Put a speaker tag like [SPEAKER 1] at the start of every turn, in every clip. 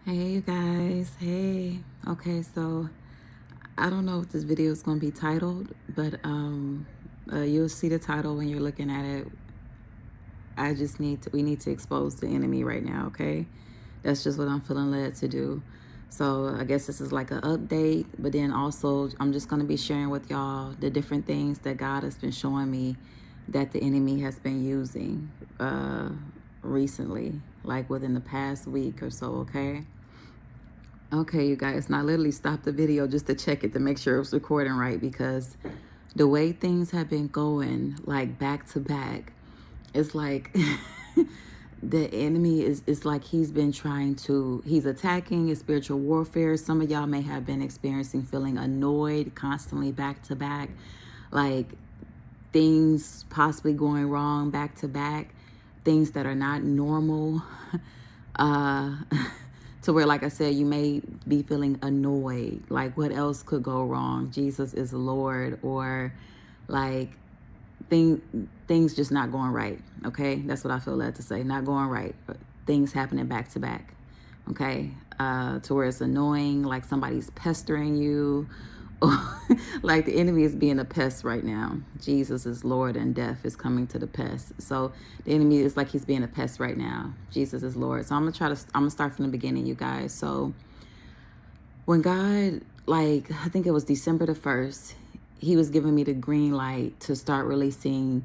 [SPEAKER 1] Hey you guys, hey. Okay, so I don't know if this video is going to be titled, but you'll see the title when you're looking at it. We need to expose the enemy right now, okay? That's just what I'm feeling led to do. So I guess this is like an update, but then also I'm just going to be sharing with y'all the different things that God has been showing me that the enemy has been using recently, like within the past week or so, okay? Okay, you guys, and I literally stopped the video just to check it to make sure it was recording right, because the way things have been going, like back to back, it's like the enemy it's like he's attacking. It's spiritual warfare. Some of y'all may have been experiencing feeling annoyed constantly back to back, like things possibly going wrong back to back, things that are not normal. uh to where, like I said, you may be feeling annoyed, like what else could go wrong? Jesus is Lord, or like things just not going right. Okay, that's what I feel led to say. Not going right. Things happening back to back. Okay, to where it's annoying, like somebody's pestering you. Like the enemy is being a pest right now. Jesus is Lord and death is coming to the pest. So the enemy is like he's being a pest right now. Jesus is Lord. So I'm gonna start from the beginning, you guys. So when God, like, I think it was December the 1st, he was giving me the green light to start releasing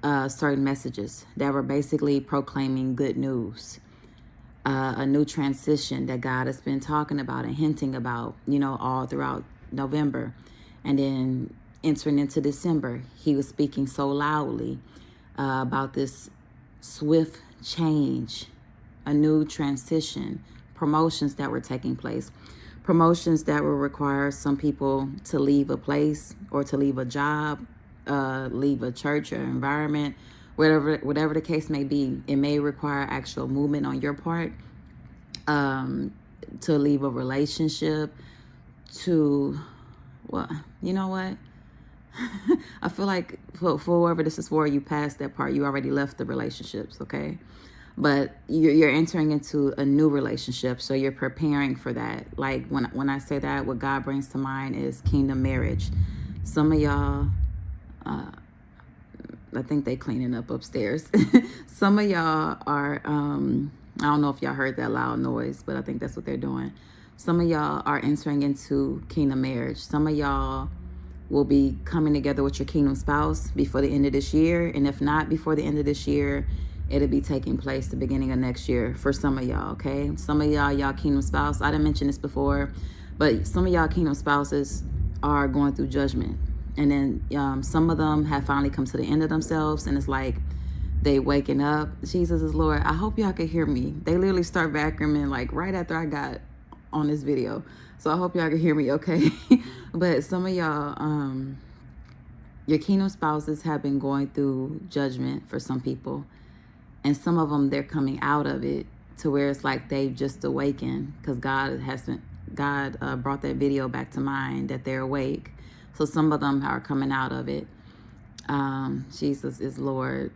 [SPEAKER 1] certain messages that were basically proclaiming good news. A new transition that God has been talking about and hinting about, all throughout November. And then entering into December, he was speaking so loudly about this swift change, a new transition, promotions that were taking place, promotions that will require some people to leave a place or to leave a job, leave a church or environment, whatever the case may be. It may require actual movement on your part, to leave a relationship, to, well, you know what? I feel like for whoever this is for, you passed that part. You already left the relationships, okay? But you're entering into a new relationship, so you're preparing for that. Like when I say that, what God brings to mind is kingdom marriage. Some of y'all, I think they cleaning up upstairs. Some of y'all are, I don't know if y'all heard that loud noise, but I think that's what they're doing. Some of y'all are entering into kingdom marriage. Some of y'all will be coming together with your kingdom spouse before the end of this year. And if not before the end of this year, it'll be taking place the beginning of next year for some of y'all, okay? Some of y'all kingdom spouse, I didn't mention this before, but some of y'all kingdom spouses are going through judgment. And then some of them have finally come to the end of themselves, and it's like they waking up. Jesus is Lord. I hope y'all can hear me. They literally start vacuuming like right after I got on this video. So I hope y'all can hear me okay. But some of y'all, your kingdom spouses have been going through judgment for some people. And some of them, they're coming out of it to where it's like they've just awakened, because God brought that video back to mind that they're awake. So some of them are coming out of it. Jesus is Lord.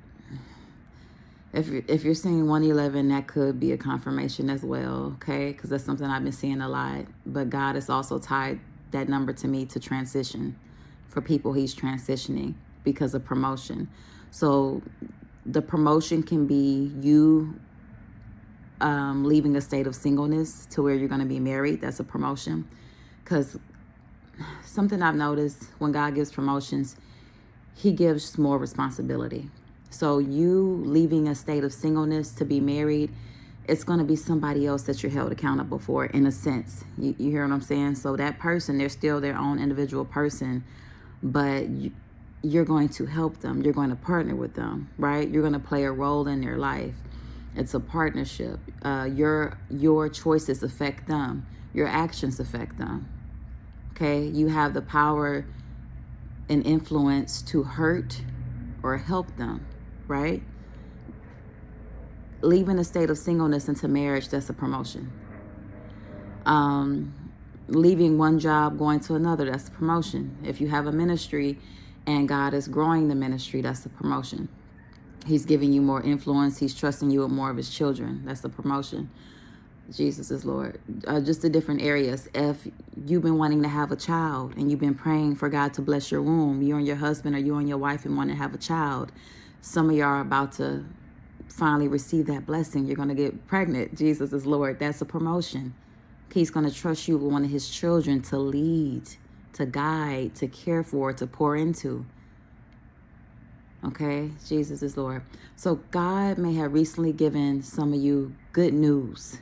[SPEAKER 1] If you're seeing 111, that could be a confirmation as well, okay? Because that's something I've been seeing a lot. But God has also tied that number to me to transition. For people, he's transitioning because of promotion. So the promotion can be you leaving a state of singleness to where you're going to be married. That's a promotion. Because something I've noticed, when God gives promotions, he gives more responsibility. So you leaving a state of singleness to be married, it's going to be somebody else that you're held accountable for, in a sense. You hear what I'm saying? So that person, they're still their own individual person, but you're going to help them. You're going to partner with them, right? You're going to play a role in their life. It's a partnership. Your choices affect them. Your actions affect them. Okay? You have the power and influence to hurt or help them, right? Leaving a state of singleness into marriage, that's a promotion. Leaving one job, going to another, that's a promotion. If you have a ministry and God is growing the ministry, that's a promotion. He's giving you more influence. He's trusting you with more of his children. That's a promotion. Jesus is Lord. Just the different areas. If you've been wanting to have a child and you've been praying for God to bless your womb, you and your husband or you and your wife and want to have a child, some of y'all are about to finally receive that blessing. You're going to get pregnant. Jesus is Lord. That's a promotion. He's going to trust you with one of his children to lead, to guide, to care for, to pour into. Okay, Jesus is Lord. So God may have recently given some of you good news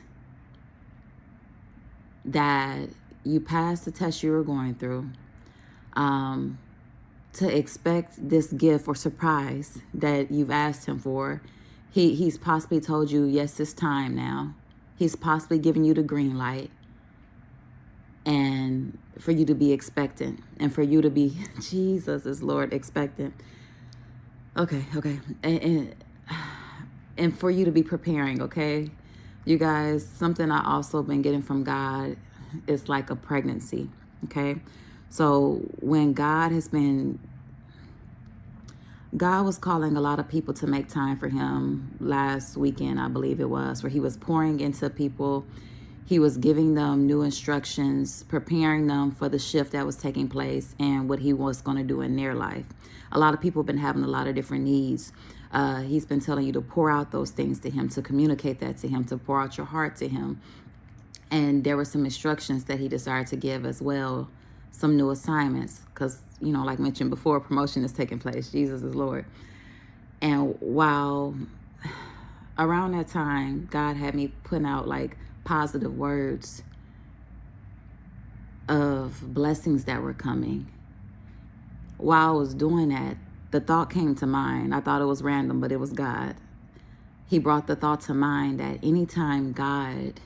[SPEAKER 1] that you passed the test you were going through, to expect this gift or surprise that you've asked him for. He's possibly told you, yes, it's time now. He's possibly given you the green light, and for you to be expectant, and for you to be, Jesus is Lord, expectant. Okay. And for you to be preparing, okay? You guys, something I also been getting from God is like a pregnancy, okay? So when God was calling a lot of people to make time for him last weekend, I believe it was, where he was pouring into people. He was giving them new instructions, preparing them for the shift that was taking place and what he was going to do in their life. A lot of people have been having a lot of different needs. He's been telling you to pour out those things to him, to communicate that to him, to pour out your heart to him. And there were some instructions that he desired to give as well, some new assignments, because, you know, like mentioned before, promotion is taking place. Jesus is Lord. And while around that time, God had me putting out like positive words of blessings that were coming. While I was doing that, the thought came to mind. I thought it was random, but it was God. He brought the thought to mind that anytime God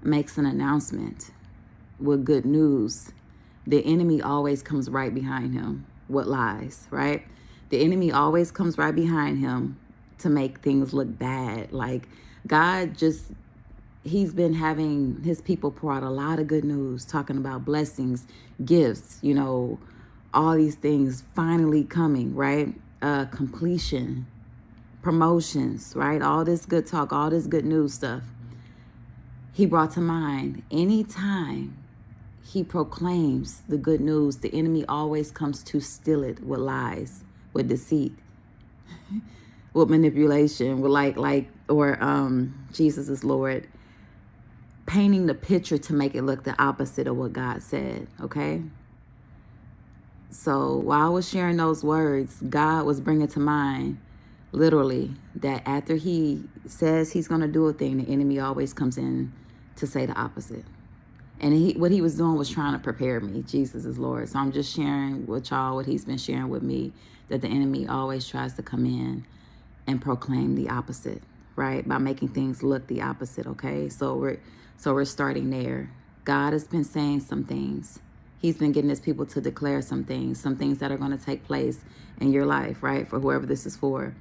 [SPEAKER 1] makes an announcement with good news, the enemy always comes right behind him with lies, right? The enemy always comes right behind him to make things look bad. Like God he's been having his people pour out a lot of good news, talking about blessings, gifts, you know, all these things finally coming, right? Completion, promotions, right? All this good talk, all this good news stuff. He brought to mind, anytime he proclaims the good news, the enemy always comes to steal it with lies, with deceit, with manipulation, with Jesus is Lord, painting the picture to make it look the opposite of what God said, okay? So while I was sharing those words, God was bringing to mind, literally, that after he says he's going to do a thing, the enemy always comes in to say the opposite. And what he was doing was trying to prepare me. Jesus is Lord. So I'm just sharing with y'all what he's been sharing with me, that the enemy always tries to come in and proclaim the opposite, right? By making things look the opposite, okay? So we're starting there. God has been saying some things. He's been getting his people to declare some things that are going to take place in your life, right? For whoever this is for.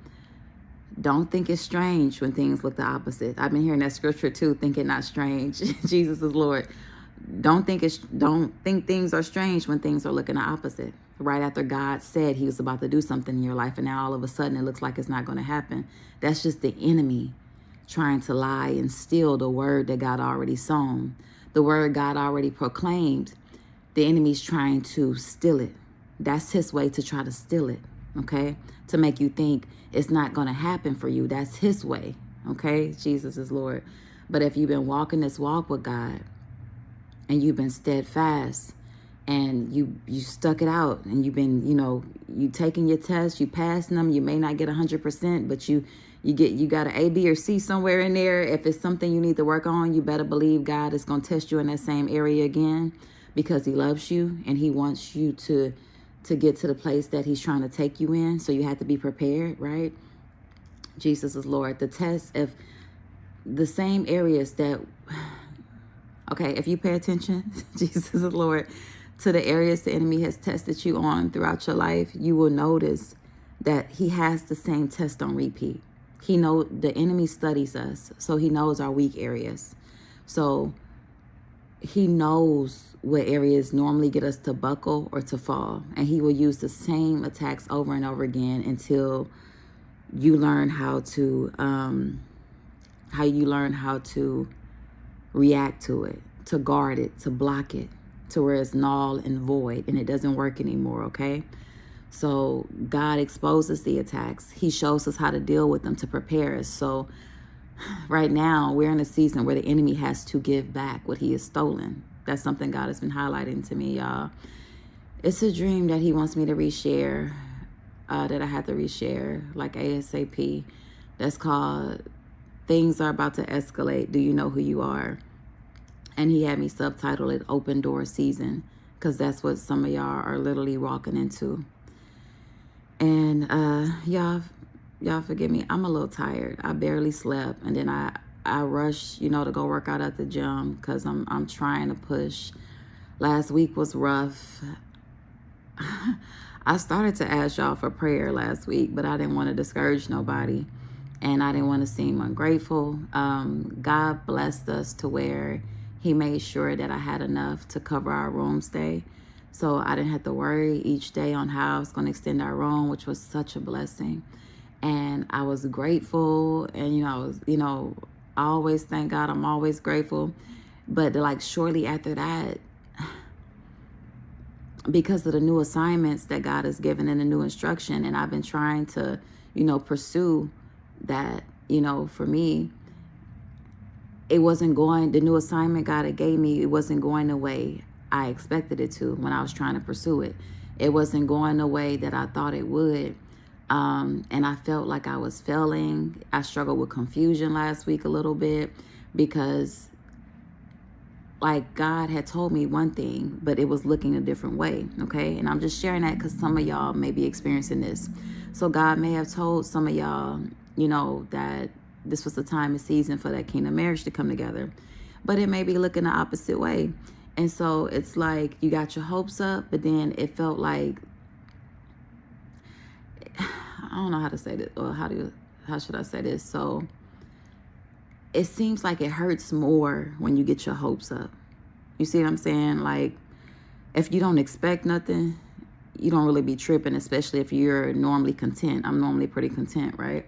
[SPEAKER 1] Don't think it's strange when things look the opposite. I've been hearing that scripture too, think it not strange. Jesus is Lord. Don't think things are strange when things are looking the opposite. Right after God said he was about to do something in your life, and now all of a sudden it looks like it's not going to happen. That's just the enemy trying to lie and steal the word that God already sown, the word God already proclaimed. The enemy's trying to steal it. That's his way to try to steal it, okay? To make you think it's not going to happen for you. That's his way, okay? Jesus is Lord. But if you've been walking this walk with God and you've been steadfast and you stuck it out and you've been, you taking your tests, you passing them, you may not get 100%, but you got an A, B, or C somewhere in there. If it's something you need to work on, you better believe God is going to test you in that same area again, because he loves you and he wants you to get to the place that he's trying to take you in. So you have to be prepared, right? Jesus is Lord. The test of the same areas that, okay, if you pay attention, Jesus is Lord, to the areas the enemy has tested you on throughout your life, you will notice that he has the same test on repeat. The enemy studies us, so he knows our weak areas. So he knows what areas normally get us to buckle or to fall. And he will use the same attacks over and over again until you learn how to react to it, to guard it, to block it, to where it's null and void and it doesn't work anymore, okay? So God exposes the attacks. He shows us how to deal with them to prepare us. So right now, we're in a season where the enemy has to give back what he has stolen. That's something God has been highlighting to me, y'all. It's a dream that he wants me to reshare, that I had to reshare, like ASAP. That's called Things Are About to Escalate. Do you know who you are? And he had me subtitle it Open Door Season, because that's what some of y'all are literally walking into. And y'all forgive me. I'm a little tired. I barely slept. And then I rushed, to go work out at the gym because I'm trying to push. Last week was rough. I started to ask y'all for prayer last week, but I didn't want to discourage nobody. And I didn't want to seem ungrateful. God blessed us to where he made sure that I had enough to cover our room stay. So I didn't have to worry each day on how I was going to extend our room, which was such a blessing. And I was grateful. And, I always thank God. I'm always grateful. But like shortly after that, because of the new assignments that God has given and the new instruction, and I've been trying to, pursue that, for me, it wasn't going, the new assignment God had gave me, it wasn't going the way I expected it to when I was trying to pursue it. It wasn't going the way that I thought it would. And I felt like I was failing. I struggled with confusion last week a little bit because like God had told me one thing, but it was looking a different way. Okay. And I'm just sharing that because some of y'all may be experiencing this. So God may have told some of y'all, that this was the time and season for that kingdom marriage to come together, but it may be looking the opposite way. And so it's like you got your hopes up, but then it felt like, I don't know how to say this, or how should I say this? So it seems like it hurts more when you get your hopes up. You see what I'm saying? Like if you don't expect nothing, you don't really be tripping, especially if you're normally content. I'm normally pretty content, right?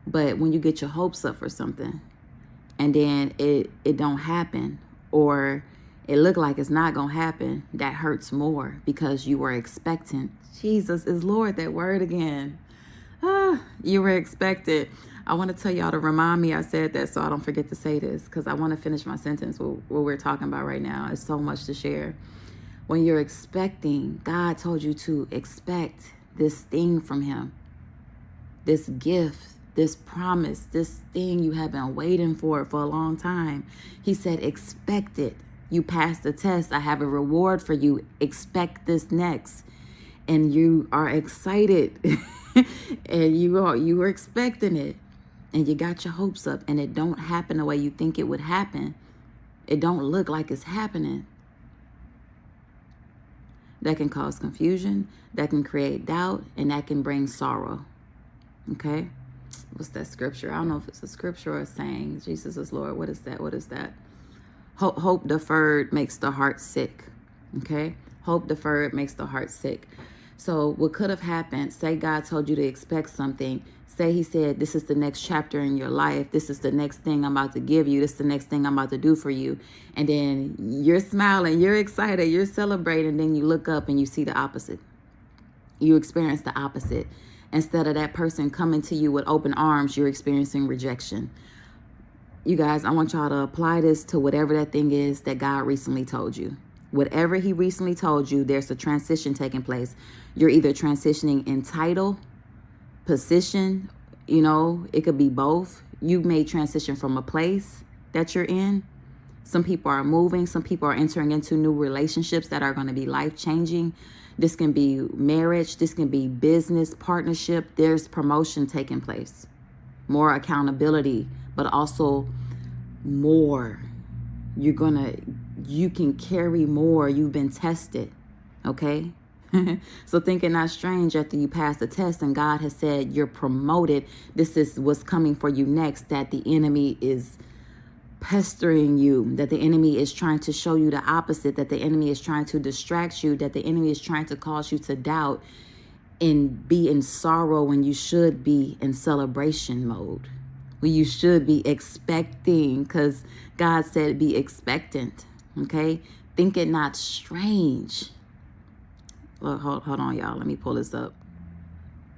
[SPEAKER 1] But when you get your hopes up for something and then it don't happen, or it look like it's not gonna happen, that hurts more because you were expectant. Jesus is Lord, that word again. You were expected. I want to tell y'all to remind me I said that so I don't forget to say this, because I want to finish my sentence what we're talking about right now. It's so much to share. When you're expecting, God told you to expect this thing from him, this gift, this promise, this thing you have been waiting for a long time. He said, expect it. You passed the test. I have a reward for you. Expect this next. And you are excited and you were expecting it, and you got your hopes up, and it don't happen the way you think it would happen. It don't look like it's happening. That can cause confusion, that can create doubt, and that can bring sorrow. Okay? What's that scripture? I don't know if it's a scripture or a saying. Jesus is Lord. What is that? What is that? Hope deferred makes the heart sick. Okay? Hope deferred makes the heart sick. So what could have happened, say God told you to expect something. Say he said, this is the next chapter in your life. This is the next thing I'm about to give you. This is the next thing I'm about to do for you. And then you're smiling, you're excited, you're celebrating. Then you look up and you see the opposite. You experience the opposite. Instead of that person coming to you with open arms, you're experiencing rejection. You guys, I want y'all to apply this to whatever that thing is that God recently told you. Whatever he recently told you, there's a transition taking place. You're either transitioning in title, position, it could be both. You may transition from a place that you're in. Some people are moving. Some people are entering into new relationships that are going to be life-changing. This can be marriage. This can be business partnership. There's promotion taking place. More accountability, but also more. You can carry more. You've been tested. Okay? So think it not strange after you pass the test and God has said you're promoted. This is what's coming for you next, that the enemy is pestering you, that the enemy is trying to show you the opposite, that the enemy is trying to distract you, that the enemy is trying to cause you to doubt and be in sorrow when you should be in celebration mode. when you should be expecting, because God said be expectant, okay? Think it not strange. Look, hold on, y'all. Let me pull this up.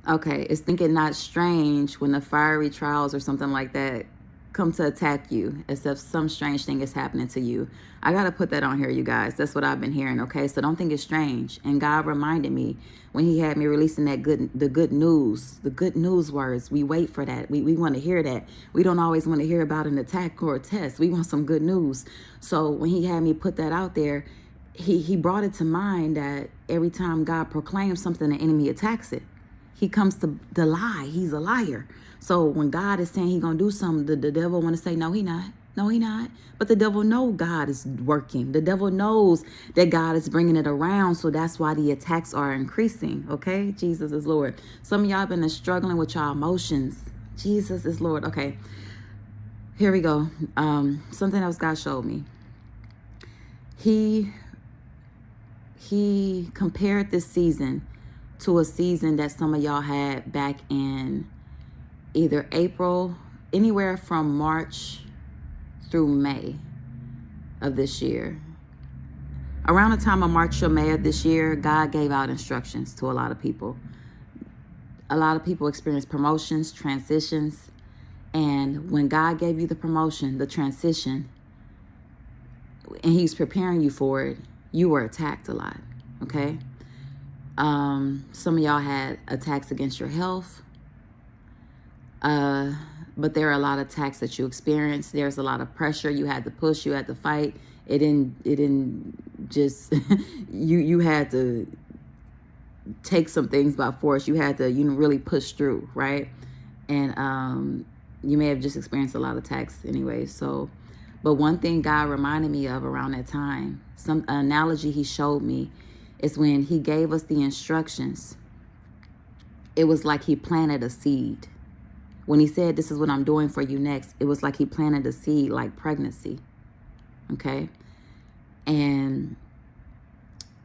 [SPEAKER 1] Okay, it's think it not strange when the fiery trials or something like that come to attack you, as if some strange thing is happening to you. I got to put that on here, you guys. That's what I've been hearing, okay? So don't think it's strange. And God reminded me when he had me releasing the good news words. We wait for that. We want to hear that. We don't always want to hear about an attack or a test. We want some good news. So when he had me put that out there, he brought it to mind that every time God proclaims something, the enemy attacks it. He comes to the lie. He's a liar. So when God is saying he's going to do something, the devil want to say, no, he not. No, he not. But the devil knows God is working. The devil knows that God is bringing it around. So that's why the attacks are increasing. Okay? Jesus is Lord. Some of y'all been struggling with your emotions. Jesus is Lord. Okay. Here we go. Something else God showed me. He compared this season to a season that some of y'all had back in either April, anywhere from March through May of this year. Around the time of March or May of this year, God gave out instructions to a lot of people. A lot of people experienced promotions, transitions, and when God gave you the promotion, the transition, and he's preparing you for it, you were attacked a lot, okay? Some of y'all had attacks against your health, but there are a lot of attacks that you experienced. There's a lot of pressure. You had to push, you had to fight. It didn't just, you had to take some things by force. You had to, really push through, right? And, you may have just experienced a lot of attacks anyway. So, but one thing God reminded me of around that time, some analogy he showed me, is when he gave us the instructions, it was like he planted a seed. When he said, this is what I'm doing for you next, it was like he planted a seed like pregnancy, okay? And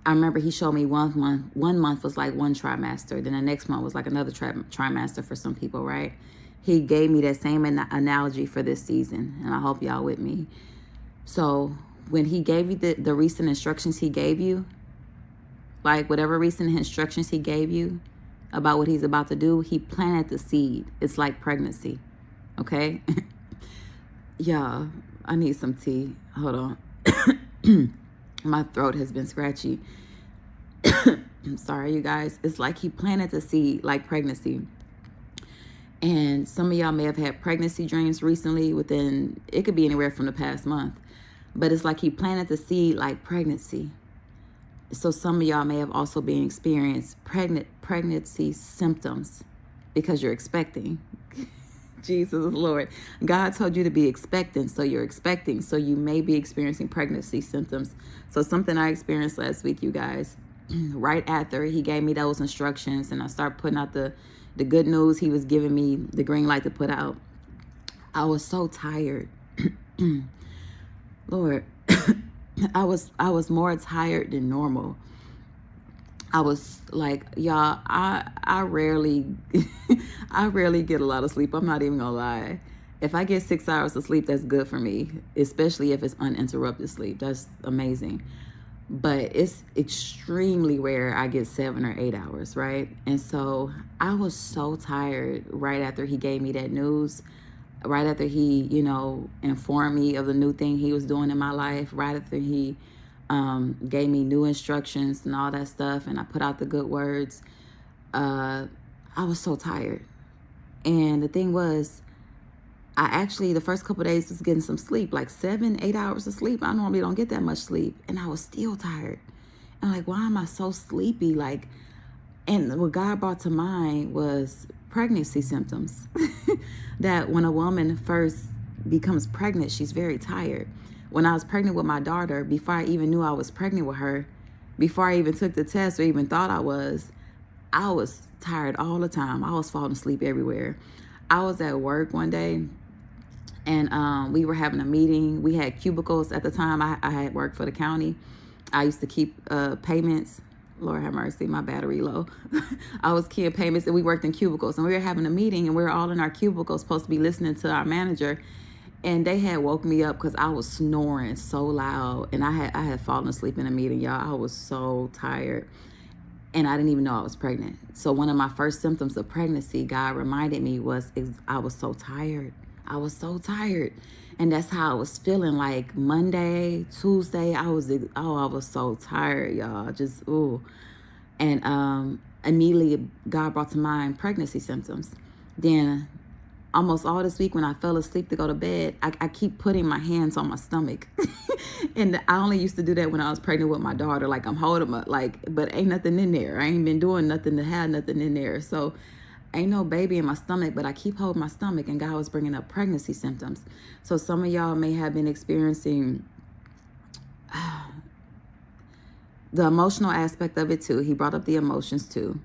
[SPEAKER 1] I remember he showed me one month was like one trimester, then the next month was like another trimester for some people, right? He gave me that same analogy for this season, and I hope y'all with me. So when he gave you the recent instructions he gave you, like whatever recent instructions he gave you about what he's about to do, he planted the seed. It's like pregnancy, okay? Yeah, I need some tea. Hold on. My throat has been scratchy. I'm sorry, you guys. It's like he planted the seed like pregnancy. And some of y'all may have had pregnancy dreams recently it could be anywhere from the past month. But it's like he planted the seed like pregnancy. So some of y'all may have also been experienced pregnancy symptoms because you're expecting. Jesus Lord. God told you to be expectant, so you're expecting. So you may be experiencing pregnancy symptoms. So something I experienced last week, you guys, right after he gave me those instructions and I started putting out the good news he was giving me the green light to put out, I was so tired. Lord, I was more tired than normal. I was like, y'all, I rarely get a lot of sleep. I'm not even gonna lie. If I get 6 hours of sleep, that's good for me, especially if it's uninterrupted sleep. That's amazing. But it's extremely rare I get 7 or 8 hours, right? And so I was so tired right after he gave me that news, right after he, informed me of the new thing he was doing in my life, right after he gave me new instructions and all that stuff, and I put out the good words. I was so tired. And the thing was, I actually, the first couple of days was getting some sleep, like 7, 8 hours of sleep. I normally don't get that much sleep. And I was still tired. And like, why am I so sleepy? Like, and what God brought to mind was pregnancy symptoms. That when a woman first becomes pregnant, she's very tired. When I was pregnant with my daughter, before I even knew I was pregnant with her, before I even took the test or even thought I was tired all the time. I was falling asleep everywhere. I was at work one day, and we were having a meeting. We had cubicles at the time. I had worked for the county. I used to keep payments Lord have mercy, my battery low. I was keying payments and we worked in cubicles and we were having a meeting and we were all in our cubicles supposed to be listening to our manager. And they had woke me up because I was snoring so loud. And I had fallen asleep in a meeting, y'all. I was so tired. And I didn't even know I was pregnant. So one of my first symptoms of pregnancy, God reminded me, was I was so tired. I was so tired. And that's how I was feeling like Monday, Tuesday. I was so tired, y'all. Just, ooh. And immediately God brought to mind pregnancy symptoms. Then almost all this week when I fell asleep to go to bed, I keep putting my hands on my stomach. And I only used to do that when I was pregnant with my daughter. Like I'm holding my, but ain't nothing in there. I ain't been doing nothing to have nothing in there. So ain't no baby in my stomach, but I keep holding my stomach, and God was bringing up pregnancy symptoms. So some of y'all may have been experiencing the emotional aspect of it too. He brought up the emotions too,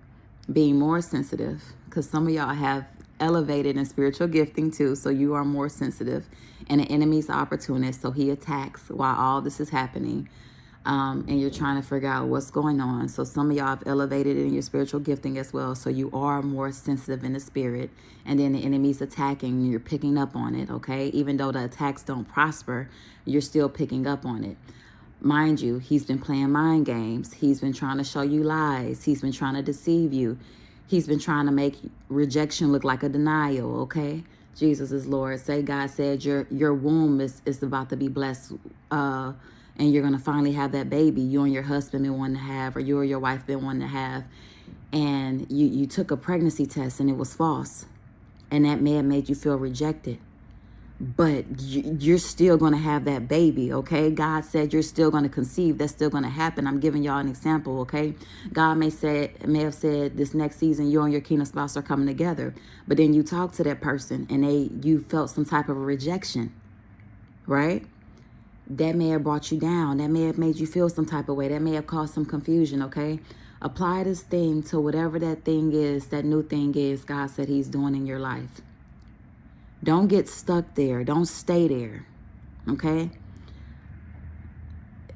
[SPEAKER 1] being more sensitive, because some of y'all have elevated in spiritual gifting too, so you are more sensitive. And the enemy's opportunist, so he attacks while all this is happening. And you're trying to figure out what's going on. So some of y'all have elevated in your spiritual gifting as well. So you are more sensitive in the spirit. And then the enemy's attacking and you're picking up on it, okay? Even though the attacks don't prosper, you're still picking up on it. Mind you, he's been playing mind games. He's been trying to show you lies. He's been trying to deceive you. He's been trying to make rejection look like a denial, okay? Jesus is Lord. Say God said your womb is about to be blessed, and you're going to finally have that baby you and your husband been wanting to have, or you or your wife been wanting to have. And you took a pregnancy test and it was false. And that may have made you feel rejected. But you're still going to have that baby, okay? God said you're still going to conceive. That's still going to happen. I'm giving y'all an example, okay? God may have said this next season you and your kingdom spouse are coming together. But then you talk to that person and you felt some type of a rejection, right? That may have brought you down. That may have made you feel some type of way. That may have caused some confusion, okay? Apply this thing to whatever that thing is, that new thing is God said he's doing in your life. Don't get stuck there. Don't stay there, okay?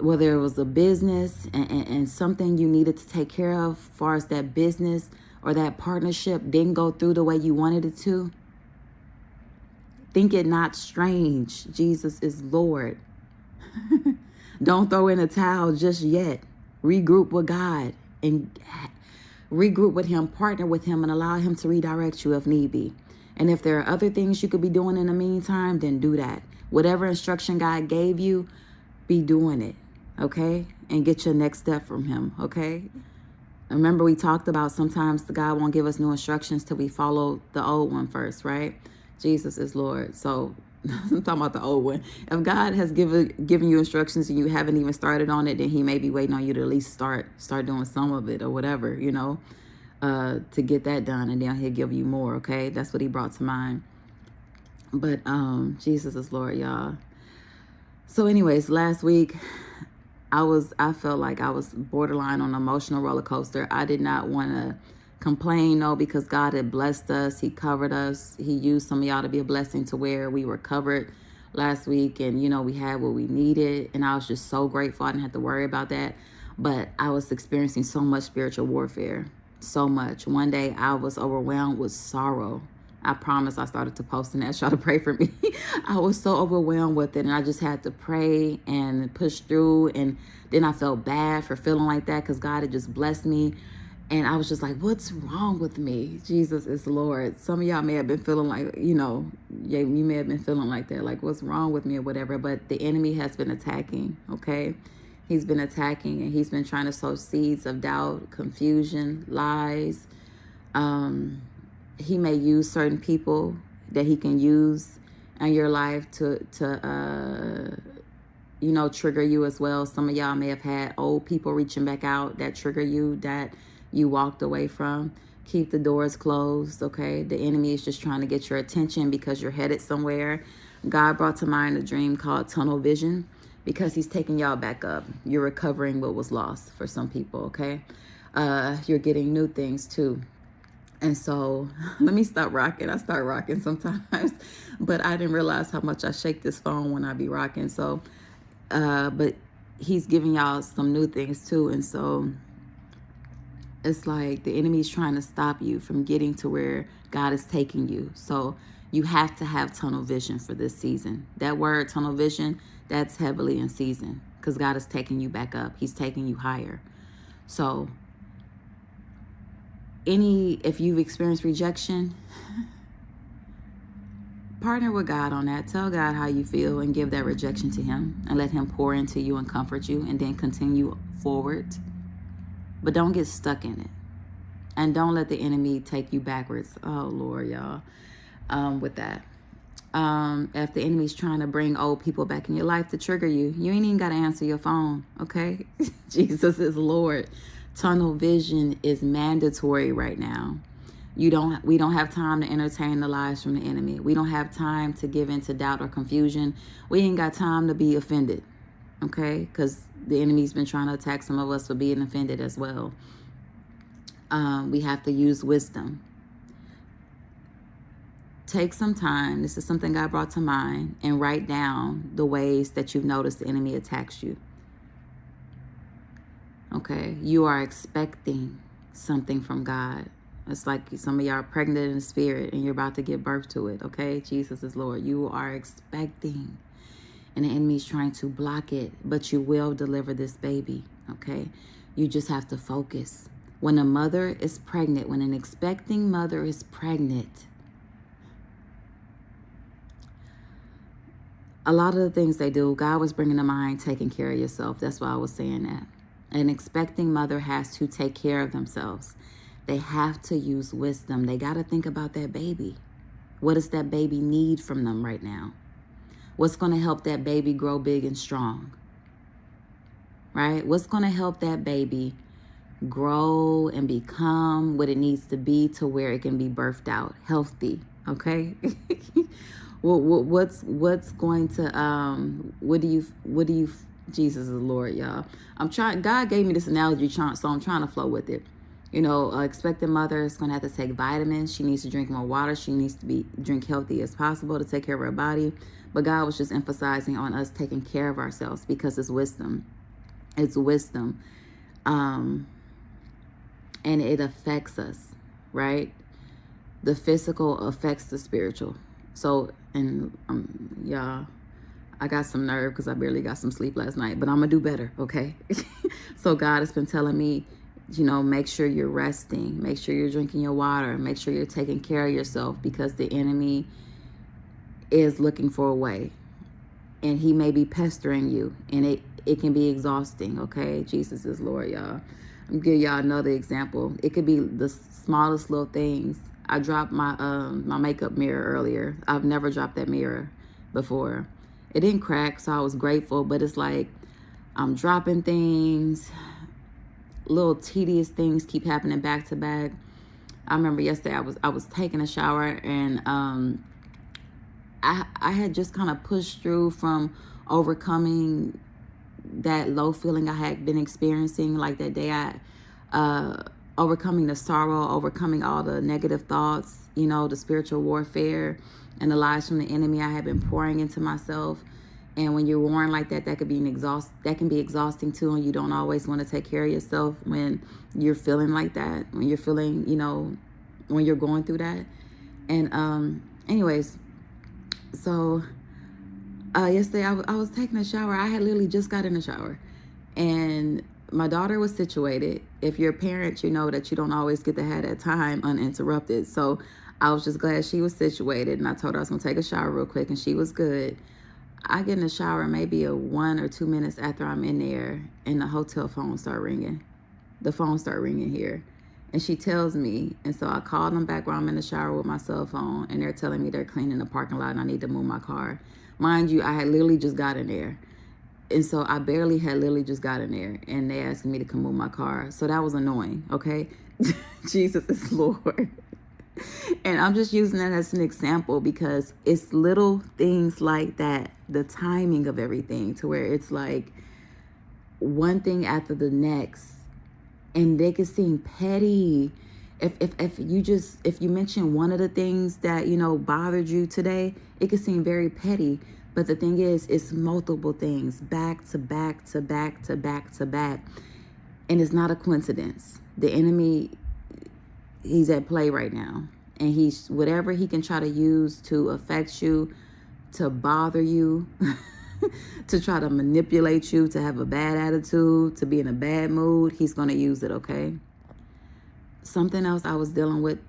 [SPEAKER 1] Whether it was a business and something you needed to take care of, as far as that business or that partnership didn't go through the way you wanted it to, think it not strange. Jesus is Lord. Don't throw in a towel just yet. Regroup with God and regroup with him, partner with him, and allow him to redirect you if need be. And if there are other things you could be doing in the meantime, then do that. Whatever instruction God gave you, be doing it, okay? And get your next step from him, okay? Remember we talked about sometimes God won't give us new instructions till we follow the old one first, right? Jesus is Lord. So I'm talking about the old one. If God has given you instructions and you haven't even started on it, then he may be waiting on you to at least start doing some of it or whatever, you know, to get that done, and then he'll give you more, okay? That's what he brought to mind. But Jesus is Lord, y'all. So anyways, last week I felt like I was borderline on an emotional roller coaster. I did not want to complain, no, because God had blessed us. He covered us. He used some of y'all to be a blessing to where we were covered last week, and you know, we had what we needed, and I was just so grateful I didn't have to worry about that. But I was experiencing so much spiritual warfare, so much. One day I was overwhelmed with sorrow. I promise I started to post and ask y'all to pray for me. I was so overwhelmed with it, and I just had to pray and push through. And then I felt bad for feeling like that because God had just blessed me. And I was just like, what's wrong with me? Jesus is Lord. Some of y'all may have been feeling like, you know, yeah, you may have been feeling like that, like what's wrong with me or whatever. But the enemy has been attacking, okay? He's been attacking, and he's been trying to sow seeds of doubt, confusion, lies. He may use certain people that he can use in your life to you know, trigger you as well. Some of y'all may have had old people reaching back out that trigger you, that you walked away from. Keep the doors closed, okay? The enemy is just trying to get your attention because you're headed somewhere. God brought to mind a dream called tunnel vision, because he's taking y'all back up. You're recovering what was lost for some people, okay? You're getting new things too. And so let me stop rocking. I start rocking sometimes, but I didn't realize how much I shake this phone when I be rocking. So, but he's giving y'all some new things too. And so It's like the enemy's trying to stop you from getting to where God is taking you. So you have to have tunnel vision for this season. That word tunnel vision, that's heavily in season, because God is taking you back up. He's taking you higher. So if you've experienced rejection, partner with God on that. Tell God how you feel and give that rejection to him, and let him pour into you and comfort you, and then continue forward. But don't get stuck in it. And don't let the enemy take you backwards. Oh, Lord, y'all. With that. If the enemy's trying to bring old people back in your life to trigger you, you ain't even got to answer your phone, okay? Jesus is Lord. Tunnel vision is mandatory right now. We don't have time to entertain the lies from the enemy. We don't have time to give in to doubt or confusion. We ain't got time to be offended, okay? Because the enemy's been trying to attack some of us for being offended as well. We have to use wisdom. Take some time. This is something God brought to mind, and write down the ways that you've noticed the enemy attacks you. Okay, you are expecting something from God. It's like some of y'all are pregnant in the spirit and you're about to give birth to it. Okay, Jesus is Lord. You are expecting, and the enemy's trying to block it, but you will deliver this baby. Okay, you just have to focus. When a mother is pregnant, when an expecting mother is pregnant, a lot of the things they do, God was bringing to mind taking care of yourself. That's why I was saying that. An expecting mother has to take care of themselves. They have to use wisdom. They got to think about that baby. What does that baby need from them right now? What's going to help that baby grow big and strong? Right? What's going to help that baby grow and become what it needs to be to where it can be birthed out healthy? Okay. What's going to what do you Jesus is Lord, y'all. God gave me this analogy, so I'm trying to flow with it. You know, expecting mother is going to have to take vitamins. She needs to drink more water. She needs to drink healthy as possible to take care of her body. But God was just emphasizing on us taking care of ourselves, because it's wisdom. It's wisdom. And it affects us, right? The physical affects the spiritual. So, and y'all, I got some nerve because I barely got some sleep last night, but I'm going to do better, okay? So God has been telling me, you know, make sure you're resting, make sure you're drinking your water, make sure you're taking care of yourself, because the enemy is looking for a way, and he may be pestering you, and it can be exhausting, okay? Jesus is Lord, y'all. I'm giving y'all another example. It could be the smallest little things. I dropped my my makeup mirror earlier. I've never dropped that mirror before. It didn't crack, so I was grateful, but it's like I'm dropping things. Little tedious things keep happening back to back. I remember yesterday I was taking a shower, and I had just kind of pushed through from overcoming that low feeling I had been experiencing, like that day overcoming the sorrow, overcoming all the negative thoughts, you know, the spiritual warfare and the lies from the enemy I had been pouring into myself. And when you're worn like that, that can be exhausting too. And you don't always want to take care of yourself when you're feeling like that, when you're feeling, you know, when you're going through that. And anyways, so yesterday I was taking a shower. I had literally just got in the shower, and my daughter was situated. If you're a parent, you know that you don't always get to have that time uninterrupted. So I was just glad she was situated, and I told her I was going to take a shower real quick, and she was good. I get in the shower maybe 1 or 2 minutes after I'm in there, and the hotel phone started ringing. The phone started ringing here. And she tells me, and so I called them back while I'm in the shower with my cell phone, and they're telling me they're cleaning the parking lot and I need to move my car. Mind you, I had literally just got in there. And so I barely had literally just got in there, and they asked me to come move my car. So that was annoying, okay? Jesus is Lord. And I'm just using that as an example because it's little things like that, the timing of everything, to where it's like one thing after the next, and they can seem petty. If you mention one of the things that, you know, bothered you today, it could seem very petty. But the thing is, it's multiple things back to back to back to back to back. And it's not a coincidence. The enemy, he's at play right now. And he's, whatever he can try to use to affect you, to bother you, to try to manipulate you, to have a bad attitude, to be in a bad mood, he's going to use it, okay? Something else I was dealing with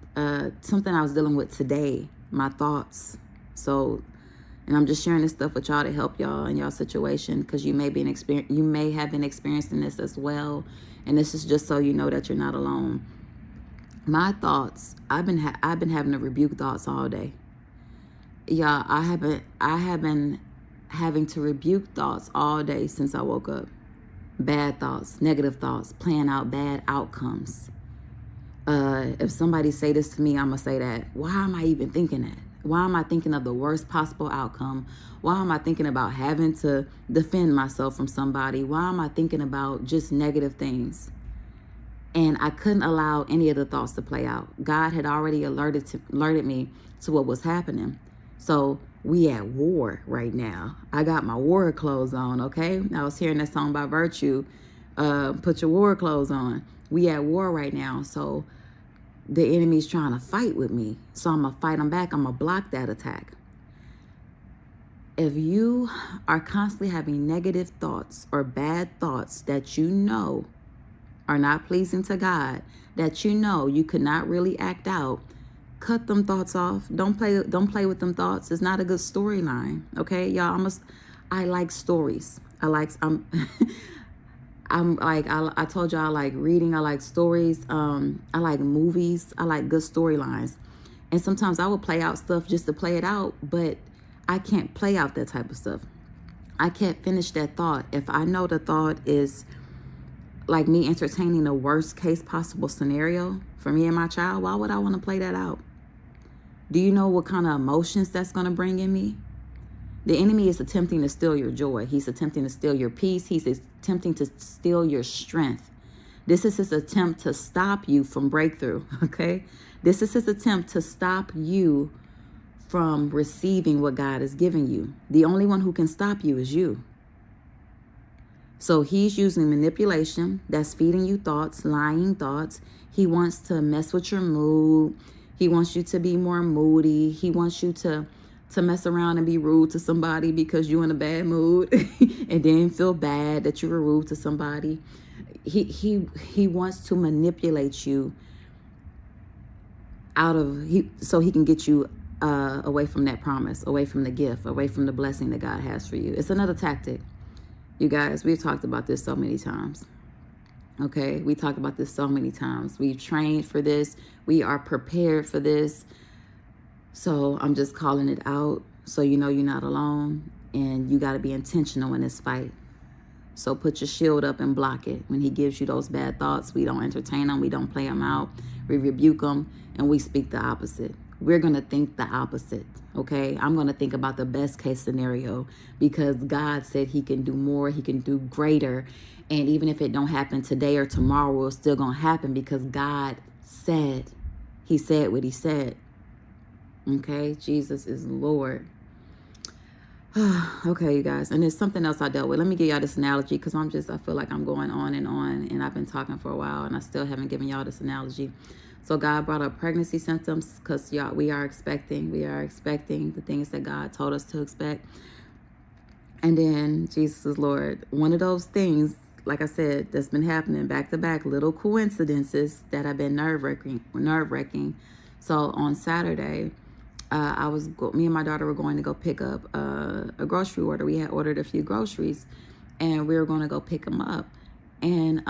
[SPEAKER 1] today, my thoughts. So, and I'm just sharing this stuff with y'all to help y'all in y'all situation, because you may have been experiencing this as well. And this is just so you know that you're not alone. My thoughts, I've been having to rebuke thoughts all day. Yeah, I have been having to rebuke thoughts all day since I woke up. Bad thoughts, negative thoughts, planning out bad outcomes. If somebody say this to me, I'm gonna say that. Why am I even thinking that? Why am I thinking of the worst possible outcome? Why am I thinking about having to defend myself from somebody? Why am I thinking about just negative things? And I couldn't allow any of the thoughts to play out. God had already alerted me to what was happening. So we at war right now. I got my war clothes on, okay? I was hearing that song by Virtue, put your war clothes on. We at war right now. So the enemy's trying to fight with me. So I'm going to fight him back. I'm going to block that attack. If you are constantly having negative thoughts or bad thoughts that you know are not pleasing to God, that you know you could not really act out, cut them thoughts off. Don't play with them thoughts. It's not a good storyline. Okay, y'all. I like stories. I told y'all I like reading. I like stories. I like movies. I like good storylines. And sometimes I will play out stuff just to play it out, but I can't play out that type of stuff. I can't finish that thought. If I know the thought is like me entertaining the worst case possible scenario for me and my child, why would I want to play that out? Do you know what kind of emotions that's going to bring in me? The enemy is attempting to steal your joy. He's attempting to steal your peace. He's attempting to steal your strength. This is his attempt to stop you from breakthrough, okay? This is his attempt to stop you from receiving what God is giving you. The only one who can stop you is you. So he's using manipulation, that's feeding you thoughts, lying thoughts. He wants to mess with your mood. He wants you to be more moody. He wants you to mess around and be rude to somebody because you're in a bad mood and then feel bad that you were rude to somebody. He wants to manipulate you so he can get you away from that promise, away from the gift, away from the blessing that God has for you. It's another tactic. You guys, we've talked about this so many times. Okay, we talked about this so many times. We've trained for this. We are prepared for this. So I'm just calling it out so you know you're not alone, and you got to be intentional in this fight. So put your shield up and block it. When he gives you those bad thoughts, we don't entertain them. We don't play them out. We rebuke them, and we speak the opposite. We're going to think the opposite, okay? I'm going to think about the best case scenario, because God said he can do more. He can do greater. And even if it don't happen today or tomorrow, it's still going to happen because God said, he said what he said. Okay? Jesus is Lord. Okay, you guys. And there's something else I dealt with. Let me give y'all this analogy, because I feel like I'm going on, and I've been talking for a while, and I still haven't given y'all this analogy. So God brought up pregnancy symptoms, because y'all, we are expecting the things that God told us to expect. And then Jesus is Lord. One of those things, like I said, that's been happening back to back, little coincidences that have been nerve-wracking. So on Saturday, me and my daughter were going to go pick up a grocery order. We had ordered a few groceries, and we were going to go pick them up. And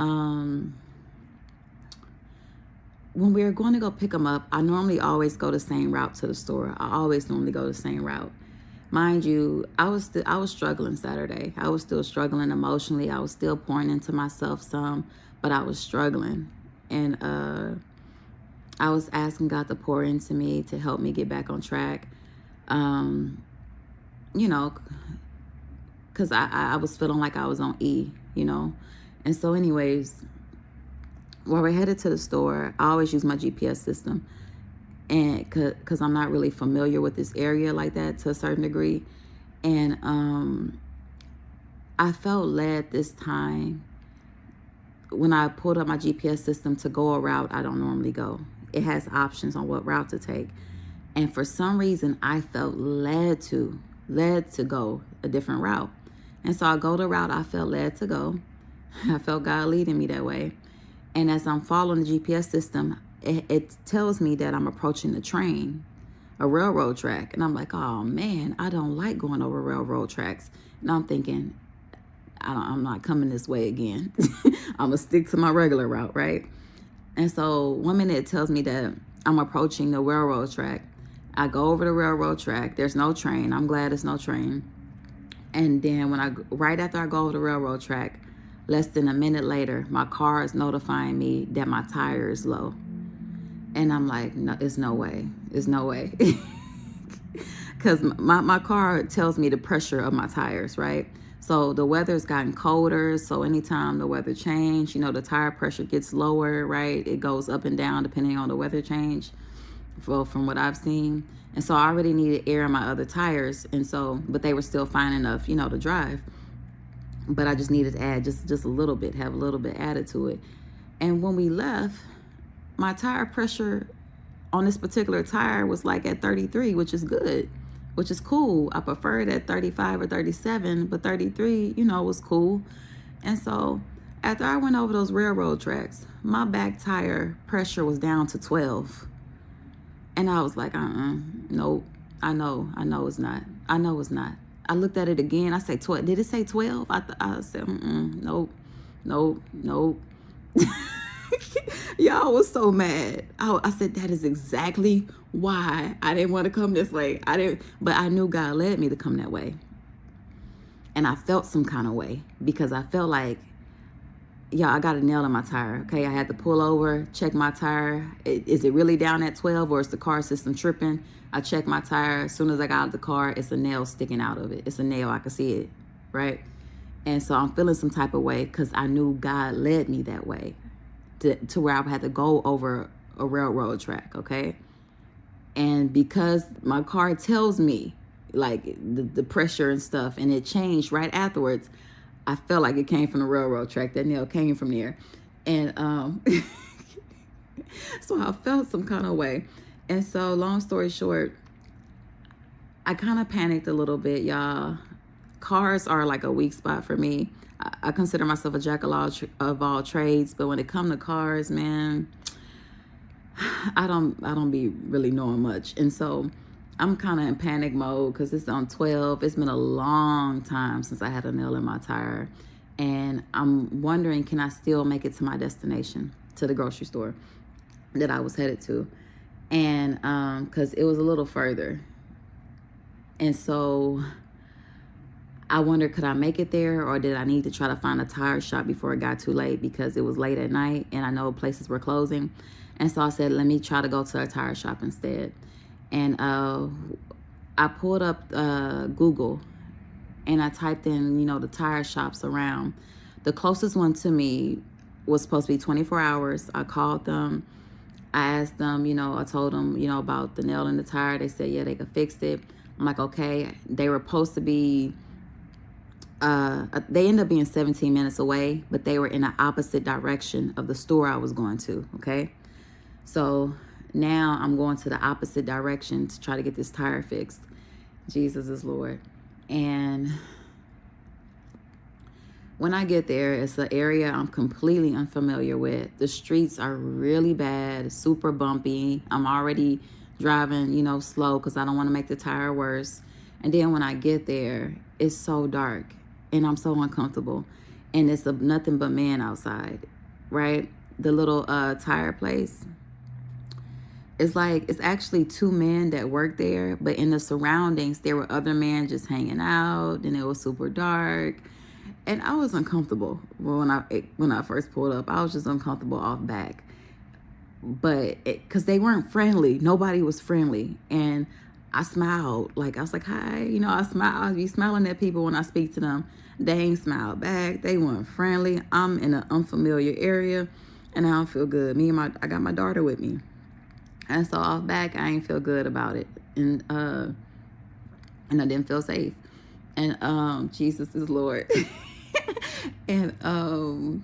[SPEAKER 1] when we were going to go pick them up, I normally always go the same route to the store. I always normally go the same route. Mind you, I was struggling Saturday. I was still struggling emotionally. I was still pouring into myself some, but I was struggling. And I was asking God to pour into me to help me get back on track. You know, because I was feeling like I was on E, you know. And so anyways, while we're headed to the store, I always use my GPS system. And because I'm not really familiar with this area like that to a certain degree. And I felt led this time when I pulled up my GPS system to go a route I don't normally go, it has options on what route to take. And for some reason, I felt led to go a different route. And so I go the route I felt led to go. I felt God leading me that way. And as I'm following the GPS system, it tells me that I'm approaching the train, a railroad track. And I'm like, oh man, I don't like going over railroad tracks. And I'm thinking, I'm not coming this way again. I'm gonna stick to my regular route, right? And so 1 minute it tells me that I'm approaching the railroad track. I go over the railroad track. There's no train. I'm glad there's no train. And then right after I go over the railroad track, less than a minute later, my car is notifying me that my tire is low. And I'm like, no, it's no way. It's no way. Because my car tells me the pressure of my tires, right? So the weather's gotten colder. So anytime the weather change, the tire pressure gets lower, right? It goes up and down depending on the weather change, from what I've seen. And so I already needed air in my other tires. And so, but they were still fine enough, to drive. But I just needed to add just a little bit, have a little bit added to it. And when we left, my tire pressure on this particular tire was like at 33, which is good, which is cool. I prefer it at 35 or 37, but 33, was cool. And so after I went over those railroad tracks, my back tire pressure was down to 12. And I was like, nope. I know it's not. I know it's not. I looked at it again. I said 12. Did it say 12? I said, nope. Y'all was so mad. I said, that is exactly why I didn't want to come this way. But I knew God led me to come that way. And I felt some kind of way because I felt like, I got a nail in my tire. Okay, I had to pull over, check my tire. Is it really down at 12 or is the car system tripping? I checked my tire. As soon as I got out of the car, it's a nail sticking out of it. It's a nail. I could see it, right? And so I'm feeling some type of way because I knew God led me that way to where I had to go over a railroad track, okay? And because my car tells me, like, the pressure and stuff, and it changed right afterwards, I felt like it came from the railroad track. That nail came from there. And so I felt some kind of way. And so long story short, I kind of panicked a little bit, y'all. Cars are like a weak spot for me. I consider myself a jack of all trades, but when it comes to cars, man, I don't be really knowing much. And so I'm kind of in panic mode because it's on 12. It's been a long time since I had a nail in my tire. And I'm wondering, can I still make it to my destination, to the grocery store that I was headed to? And because it was a little further. And so I wondered, could I make it there, or did I need to try to find a tire shop before it got too late, because it was late at night and I know places were closing. And so I said, let me try to go to a tire shop instead. And I pulled up Google and I typed in, the tire shops around. The closest one to me was supposed to be 24 hours. I called them. I asked them, I told them, about the nail in the tire. They said, yeah, they could fix it. I'm like, okay. They were supposed to be, they ended up being 17 minutes away, but they were in the opposite direction of the store I was going to, okay? So now I'm going to the opposite direction to try to get this tire fixed. Jesus is Lord. And when I get there, it's an area I'm completely unfamiliar with. The streets are really bad, super bumpy. I'm already driving, slow because I don't want to make the tire worse. And then when I get there, it's so dark and I'm so uncomfortable. And it's nothing but men outside, right? The little tire place. It's actually two men that work there, but in the surroundings, there were other men just hanging out, and it was super dark. And I was uncomfortable when I first pulled up. I was just uncomfortable off back. But because they weren't friendly. Nobody was friendly. And I smiled. I was like, hi. I smile. I'll be smiling at people when I speak to them. They ain't smiled back. They weren't friendly. I'm in an unfamiliar area, and I don't feel good. I got my daughter with me. And so off back, I ain't feel good about it. And I didn't feel safe. And Jesus is Lord. And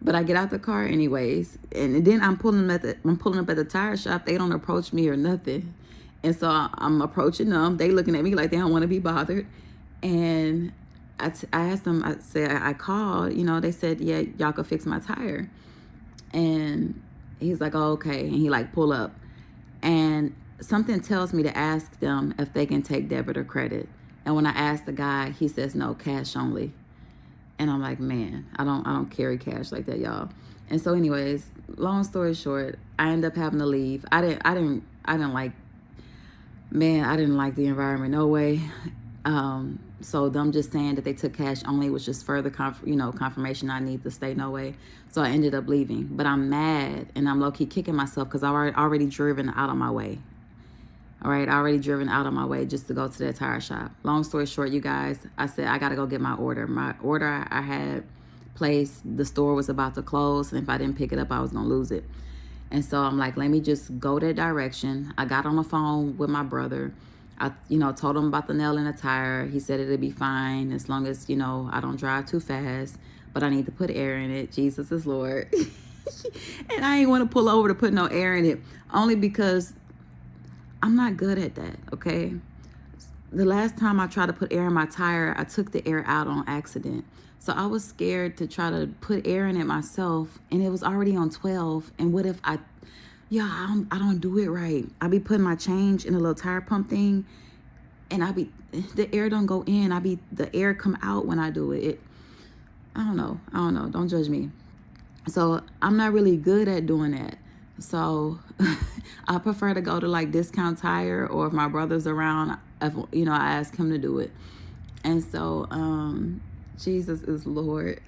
[SPEAKER 1] But I get out the car anyways, and then I'm pulling up at the tire shop. They don't approach me or nothing, and so I'm approaching them. They looking at me like they don't want to be bothered, and I asked them. I said I called. They said, yeah, y'all could fix my tire, and he's like, oh, okay, and he like pull up, and something tells me to ask them if they can take debit or credit. And when I asked the guy, he says no, cash only. And I'm like, man, I don't carry cash like that, y'all. And so anyways, long story short, I ended up having to leave. I didn't like the environment, no way. So them just saying that they took cash only was just further confirmation I need to stay, no way. So I ended up leaving. But I'm mad and I'm low-key kicking myself because I already driven out of my way. All right, I already driven out of my way just to go to that tire shop. Long story short, you guys, I said, I got to go get my order. My order I had placed, the store was about to close. And if I didn't pick it up, I was going to lose it. And so I'm like, let me just go that direction. I got on the phone with my brother. I, told him about the nail in the tire. He said it'd be fine as long as, I don't drive too fast. But I need to put air in it. Jesus is Lord. And I ain't want to pull over to put no air in it. Only because I'm not good at that, okay? The last time I tried to put air in my tire, I took the air out on accident. So I was scared to try to put air in it myself, and it was already on 12. And what if I don't do it right? I be putting my change in a little tire pump thing, and the air don't go in. The air come out when I do it. I don't know. Don't judge me. So I'm not really good at doing that. So I prefer to go to like Discount Tire, or if my brother's around, I ask him to do it. And so Jesus is Lord.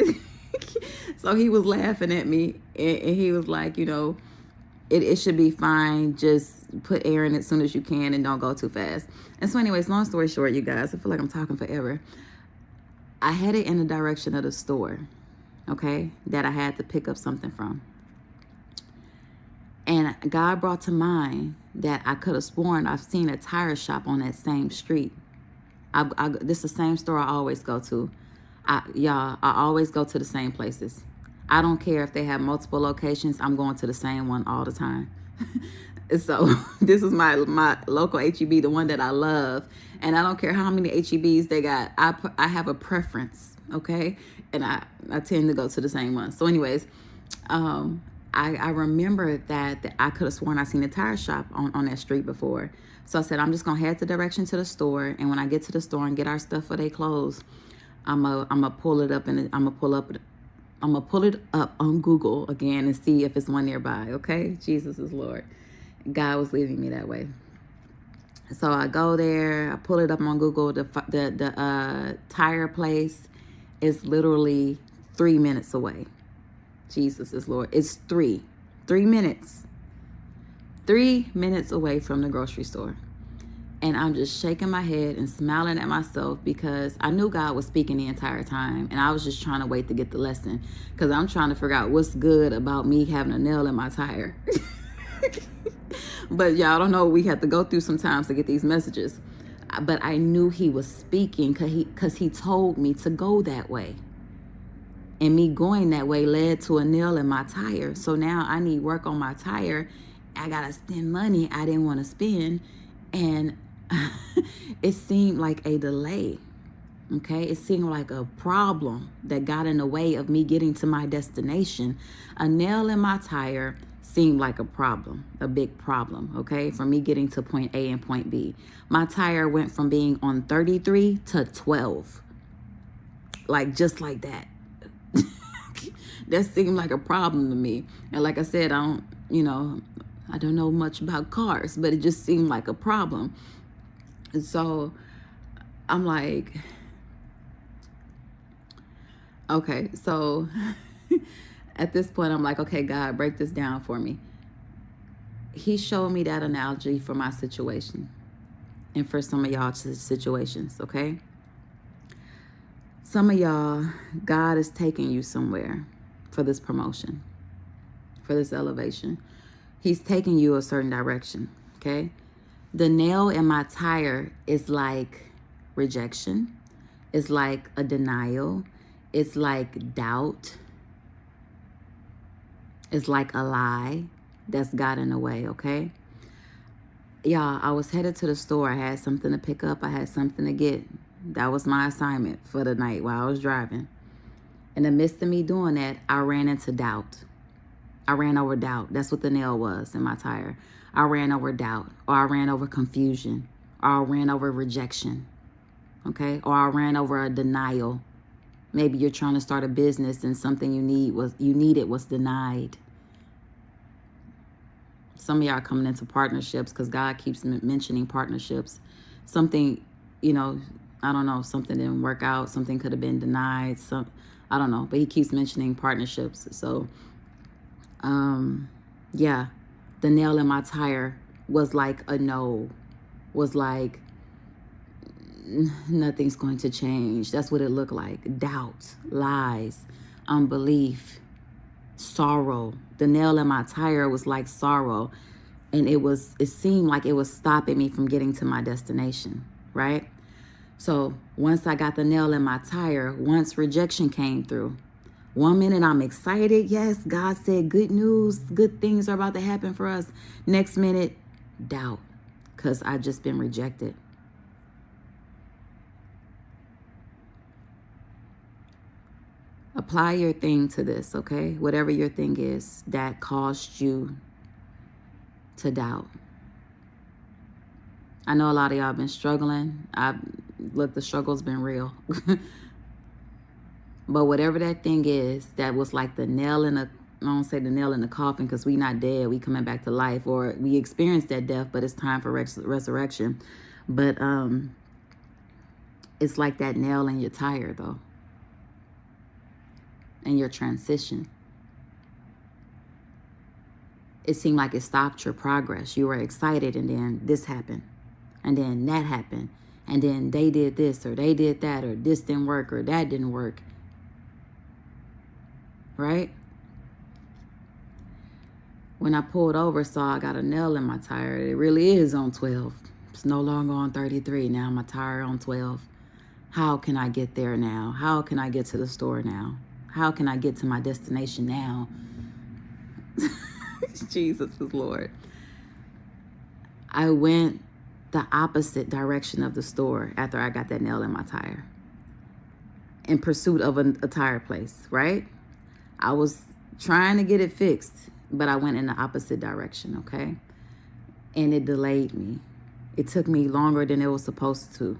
[SPEAKER 1] So he was laughing at me, and he was like, it should be fine. Just put air in it as soon as you can and don't go too fast. And so anyways, long story short, you guys, I feel like I'm talking forever. I headed in the direction of the store, okay, that I had to pick up something from. And God brought to mind that I could have sworn I've seen a tire shop on that same street. This is the same store I always go to. I always go to the same places. I don't care if they have multiple locations. I'm going to the same one all the time. So this is my local HEB, the one that I love. And I don't care how many HEBs they got. I have a preference, okay? And I tend to go to the same one. So anyways, I remember that I could have sworn I seen a tire shop on that street before. So I said, I'm just going to head the direction to the store. And when I get to the store and get our stuff for they clothes, I'm gonna pull it up, and I'm gonna pull it up on Google again and see if it's one nearby. Okay, Jesus is Lord. God was leading me that way. So I go there, I pull it up on Google. The tire place is literally 3 minutes away. Jesus is Lord. It's 3 minutes. 3 minutes away from the grocery store. And I'm just shaking my head and smiling at myself because I knew God was speaking the entire time. And I was just trying to wait to get the lesson because I'm trying to figure out what's good about me having a nail in my tire. But y'all don't know what we have to go through sometimes to get these messages. But I knew he was speaking because he told me to go that way. And me going that way led to a nail in my tire. So now I need work on my tire. I got to spend money I didn't want to spend. And it seemed like a delay, okay? It seemed like a problem that got in the way of me getting to my destination. A nail in my tire seemed like a problem, a big problem, okay? For me getting to point A and point B. My tire went from being on 33 to 12. Like, just like that. That seemed like a problem to me. And like I said, I don't know much about cars, but it just seemed like a problem. And so I'm like, okay, so at this point, I'm like, okay, God, break this down for me. He showed me that analogy for my situation and for some of y'all's situations, okay? Some of y'all, God is taking you somewhere for this promotion, for this elevation. He's taking you a certain direction, okay? The nail in my tire is like rejection. It's like a denial. It's like doubt. It's like a lie that's got in the way, okay? Y'all, I was headed to the store. I had something to pick up. I had something to get. That was my assignment for the night while I was driving. In the midst of me doing that, I ran into doubt. I ran over doubt. That's what the nail was in my tire. I ran over doubt, or I ran over confusion, or I ran over rejection, okay? Or I ran over a denial. Maybe you're trying to start a business and something you needed was denied. Some of y'all are coming into partnerships because God keeps mentioning partnerships. Something, I don't know, something didn't work out. Something could have been denied. I don't know, but he keeps mentioning partnerships. So, yeah, the nail in my tire was like a no, was like nothing's going to change. That's what it looked like. Doubt, lies, unbelief, sorrow. The nail in my tire was like sorrow. And it seemed like it was stopping me from getting to my destination, right? So once I got the nail in my tire, once rejection came through, 1 minute I'm excited. Yes, God said good news, good things are about to happen for us. Next minute, doubt, because I just been rejected. Apply your thing to this, okay? Whatever your thing is that caused you to doubt. I know a lot of y'all been struggling. Look, the struggle's been real. But whatever that thing is, that was like the nail in the, I don't say the nail in the coffin because we not dead. We coming back to life, or we experienced that death, but it's time for resurrection. But it's like that nail in your tire, though. And your transition. It seemed like it stopped your progress. You were excited, and then this happened. And then that happened. And then they did this, or they did that, or this didn't work, or that didn't work. Right? When I pulled over, saw I got a nail in my tire. It really is on 12. It's no longer on 33. Now my tire on 12. How can I get there now? How can I get to the store now? How can I get to my destination now? Jesus is Lord. I went the opposite direction of the store after I got that nail in my tire, in pursuit of a tire place, right? I was trying to get it fixed, but I went in the opposite direction, okay? And it delayed me. It took me longer than it was supposed to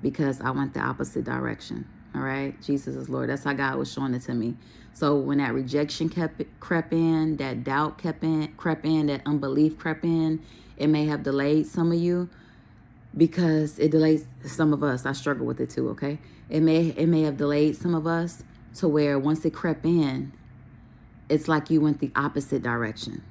[SPEAKER 1] because I went the opposite direction, all right? Jesus is Lord. That's how God was showing it to me. So when that rejection crept in, that doubt crept in, that unbelief crept in, it may have delayed some of you because it delays some of us. I struggle with it too, okay? It may have delayed some of us to where once it crept in, it's like you went the opposite direction.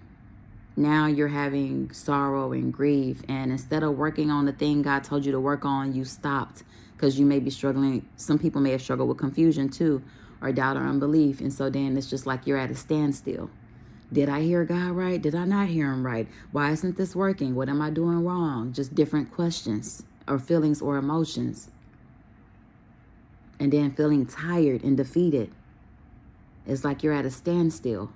[SPEAKER 1] Now you're having sorrow and grief, and instead of working on the thing God told you to work on, you stopped because you may be struggling. Some people may have struggled with confusion too, or doubt or unbelief, and so then it's just like you're at a standstill. Did I hear God right? Did I not hear him right? Why isn't this working? What am I doing wrong? Just different questions or feelings or emotions. And then feeling tired and defeated. It's like you're at a standstill.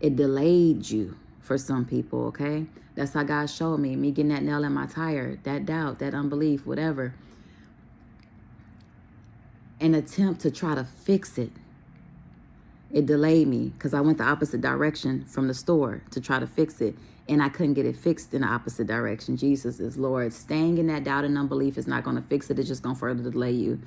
[SPEAKER 1] It delayed you for some people, okay? That's how God showed me. Me getting that nail in my tire, that doubt, that unbelief, whatever. An attempt to try to fix it. It delayed me because I went the opposite direction from the store to try to fix it. And I couldn't get it fixed in the opposite direction. Jesus is Lord. Staying in that doubt and unbelief is not going to fix it. It's just going to further delay you.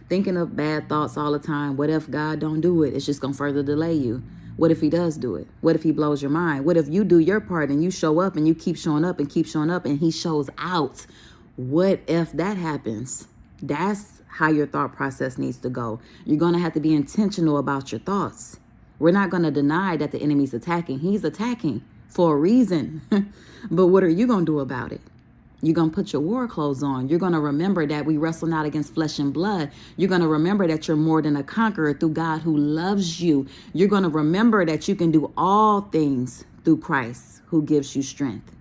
[SPEAKER 1] Thinking of bad thoughts all the time. What if God don't do it? It's just going to further delay you. What if he does do it? What if he blows your mind? What if you do your part and you show up and you keep showing up and keep showing up and he shows out? What if that happens? That's how your thought process needs to go. You're going to have to be intentional about your thoughts. We're not going to deny that the enemy's attacking. He's attacking for a reason. But what are you going to do about it? You're going to put your war clothes on. You're going to remember that we wrestle not against flesh and blood. You're going to remember that you're more than a conqueror through God who loves you. You're going to remember that you can do all things through Christ who gives you strength.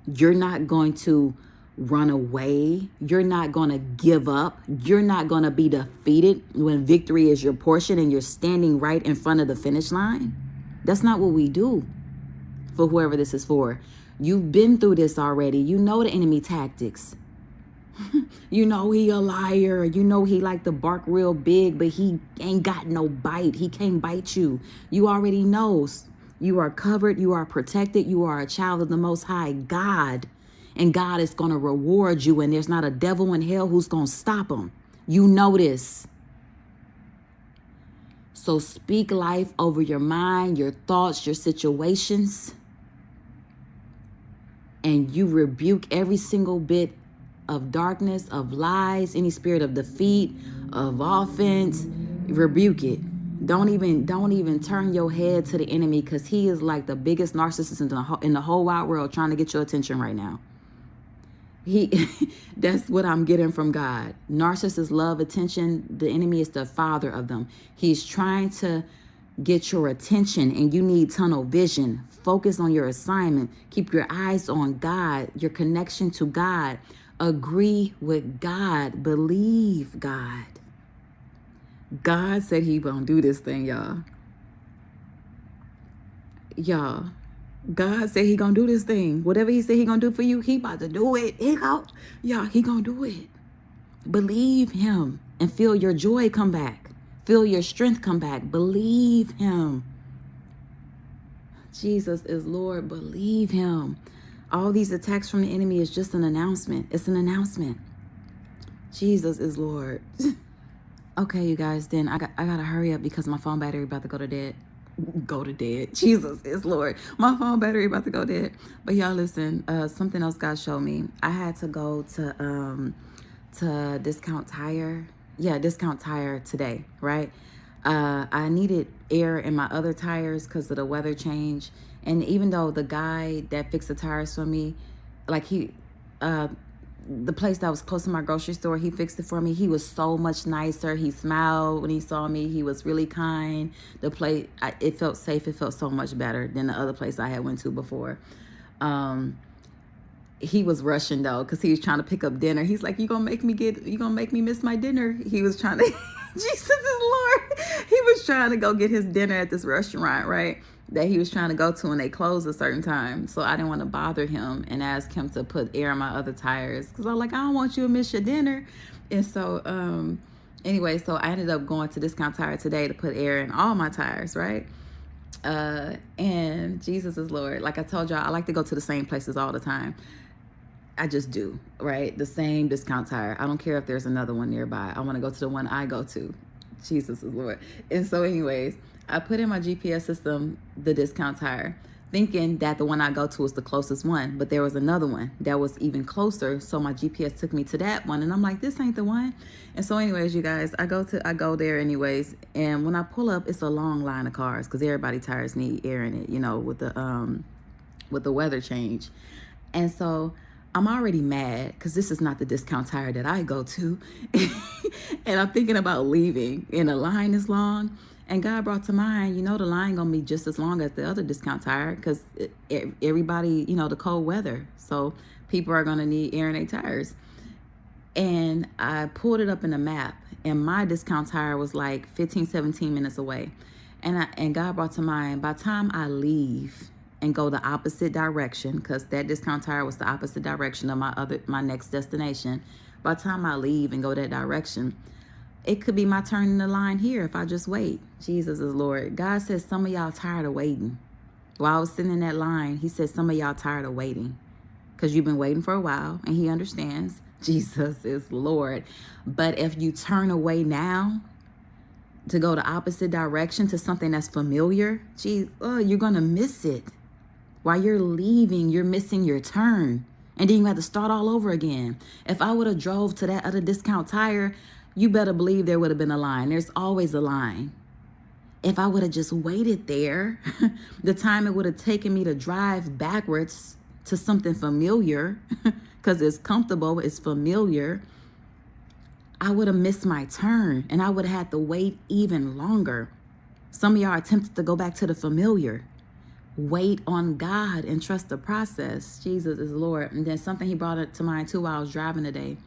[SPEAKER 1] You're not going to run away. You're not going to give up. You're not going to be defeated when victory is your portion and you're standing right in front of the finish line. That's not what we do for whoever this is for. You've been through this already. You know the enemy tactics. You know he a liar. You know he like to bark real big, but he ain't got no bite. He can't bite you. You already know. You are covered. You are protected. You are a child of the Most High God. And God is going to reward you. And there's not a devil in hell who's going to stop him. You know this. So speak life over your mind, your thoughts, your situations. And you rebuke every single bit of darkness, of lies, any spirit of defeat, of offense. Rebuke it. Don't even turn your head to the enemy, because he is like the biggest narcissist in the whole wide world trying to get your attention right now. That's what I'm getting from God. Narcissists love attention. The enemy is the father of them. He's trying to get your attention, and you need tunnel vision. Focus on your assignment. Keep your eyes on God, your connection to God. Agree with God. Believe God. God said he gonna do this thing, y'all. Y'all, God said he gonna do this thing. Whatever he said he gonna do for you, he about to do it. He gonna do it. Believe him and feel your joy come back. Feel your strength come back. Believe him. Jesus is Lord. Believe him. All these attacks from the enemy is just an announcement. It's an announcement. Jesus is Lord. Okay, you guys, then I gotta hurry up because my phone battery about to go to dead. Jesus is Lord. My phone battery about to go dead. But y'all listen, something else God showed me. I had to go to Discount Tire. Yeah, Discount Tire today, right? I needed air in my other tires because of the weather change. And even though the guy that fixed the tires for me, like the place that was close to my grocery store, he fixed it for me. He was so much nicer. He smiled when he saw me. He was really kind. The place, it felt safe. It felt so much better than the other place I had went to before. He was rushing though, because he was trying to pick up dinner. He's like, you gonna make me miss my dinner. He was trying to, Jesus is Lord. He was trying to go get his dinner at this restaurant, right? That he was trying to go to, and they closed a certain time. So I didn't want to bother him and ask him to put air on my other tires, because I'm like, I don't want you to miss your dinner. And so anyway, so I ended up going to Discount Tire today to put air in all my tires, right? And Jesus is Lord. Like I told y'all, I like to go to the same places all the time. I just do, right? The same Discount Tire. I don't care if there's another one nearby. I want to go to the one I go to. Jesus is Lord. And so anyways, I put in my GPS system, the Discount Tire, thinking that the one I go to was the closest one. But there was another one that was even closer. So my GPS took me to that one. And I'm like, this ain't the one. And so anyways, you guys, I go there anyways. And when I pull up, it's a long line of cars because everybody tires need air in it, you know, with the weather change. And so I'm already mad because this is not the Discount Tire that I go to. And I'm thinking about leaving, and the line is long. And God brought to mind, you know, the line gonna be just as long as the other Discount Tire, because everybody, you know, the cold weather. So people are gonna need air in their tires. And I pulled it up in the map, and my Discount Tire was like 15, 17 minutes away. And God brought to mind, by the time I leave and go the opposite direction, because that Discount Tire was the opposite direction of my next destination. By the time I leave and go that direction, it could be my turn in the line here if I just wait. Jesus is Lord. God says some of y'all tired of waiting. While I was sitting in that line, he said some of y'all tired of waiting because you've been waiting for a while, and he understands. Jesus is Lord. But if you turn away now to go the opposite direction to something that's familiar, you're going to miss it. While you're leaving, you're missing your turn. And then you have to start all over again. If I would have drove to that other Discount Tire, you better believe there would have been a line. There's always a line. If I would have just waited there, the time it would have taken me to drive backwards to something familiar, because it's comfortable, it's familiar, I would have missed my turn, and I would have had to wait even longer. Some of y'all are tempted to go back to the familiar. Wait on God and trust the process. Jesus is Lord. And then something he brought it to mind too while I was driving today.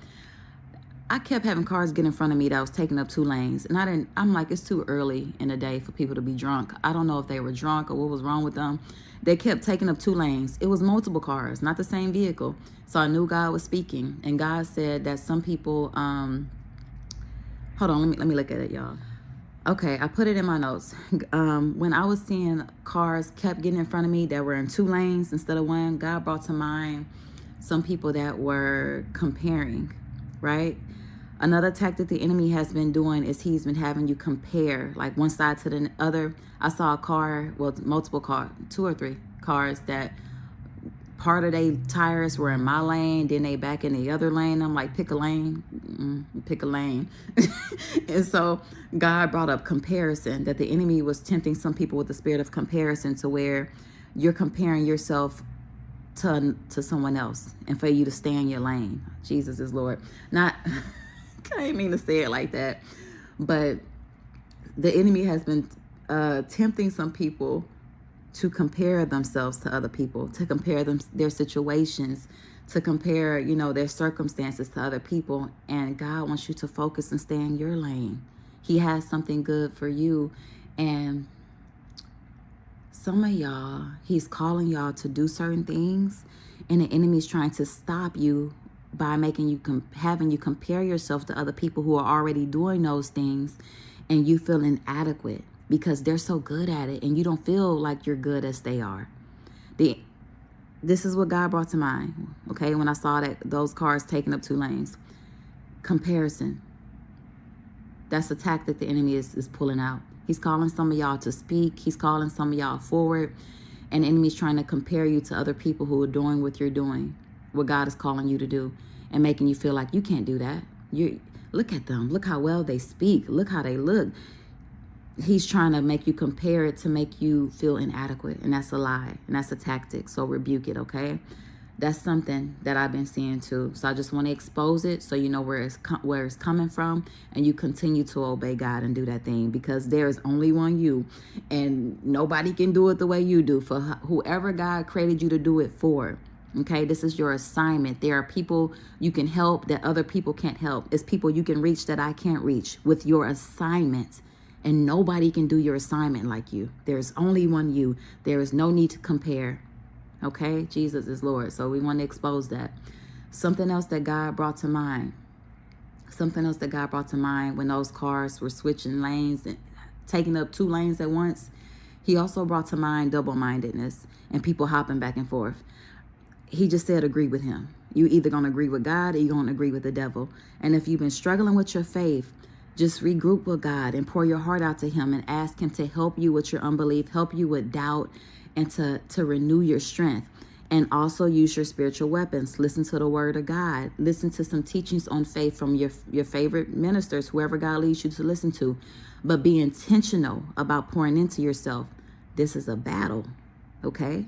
[SPEAKER 1] I kept having cars get in front of me that was taking up 2 lanes. And I'm like, it's too early in the day for people to be drunk. I don't know if they were drunk or what was wrong with them. They kept taking up 2 lanes. It was multiple cars, not the same vehicle. So I knew God was speaking. And God said that some people, hold on, let me look at it, y'all. Okay, I put it in my notes. When I was seeing cars kept getting in front of me that were in 2 lanes instead of 1, God brought to mind some people that were comparing, right? Another tactic the enemy has been doing is he's been having you compare, like one side to the other. I saw a car, well, multiple cars, 2 or 3 cars that part of their tires were in my lane, then they back in the other lane. I'm like, pick a lane, pick a lane. And so God brought up comparison, that the enemy was tempting some people with the spirit of comparison to where you're comparing yourself to someone else and for you to stay in your lane. Jesus is Lord. Not, I didn't mean to say it like that, but the enemy has been tempting some people to compare themselves to other people, to compare their situations, to compare, their circumstances to other people. And God wants you to focus and stay in your lane. He has something good for you. And some of y'all, he's calling y'all to do certain things, and the enemy's trying to stop you by making you having you compare yourself to other people who are already doing those things, and you feel inadequate because they're so good at it and you don't feel like you're good as they are. This is what God brought to mind, okay, when I saw that those cars taking up 2 lanes. Comparison. That's the tactic the enemy is pulling out. He's calling some of y'all to speak. He's calling some of y'all forward. And the enemy's trying to compare you to other people who are doing what you're doing, what God is calling you to do, and making you feel like you can't do that. Look at them. Look how well they speak. Look how they look. He's trying to make you compare it to make you feel inadequate. And that's a lie. And that's a tactic. So rebuke it, okay? That's something that I've been seeing too. So I just want to expose it so you know where it's coming from, and you continue to obey God and do that thing, because there is only one you, and nobody can do it the way you do, for whoever God created you to do it for. Okay, this is your assignment. There are people you can help that other people can't help. It's people you can reach that I can't reach with your assignment. And nobody can do your assignment like you. There's only one you. There is no need to compare. Okay? Jesus is Lord. So we want to expose that. Something else that God brought to mind. Something else that God brought to mind when those cars were switching lanes and taking up 2 lanes at once. He also brought to mind double-mindedness and people hopping back and forth. He just said agree with him. You either going to agree with God or you're going to agree with the devil. And if you've been struggling with your faith, just regroup with God and pour your heart out to him and ask him to help you with your unbelief, help you with doubt, and to renew your strength. And also use your spiritual weapons. Listen to the word of God. Listen to some teachings on faith from your favorite ministers, whoever God leads you to listen to. But be intentional about pouring into yourself. This is a battle, okay?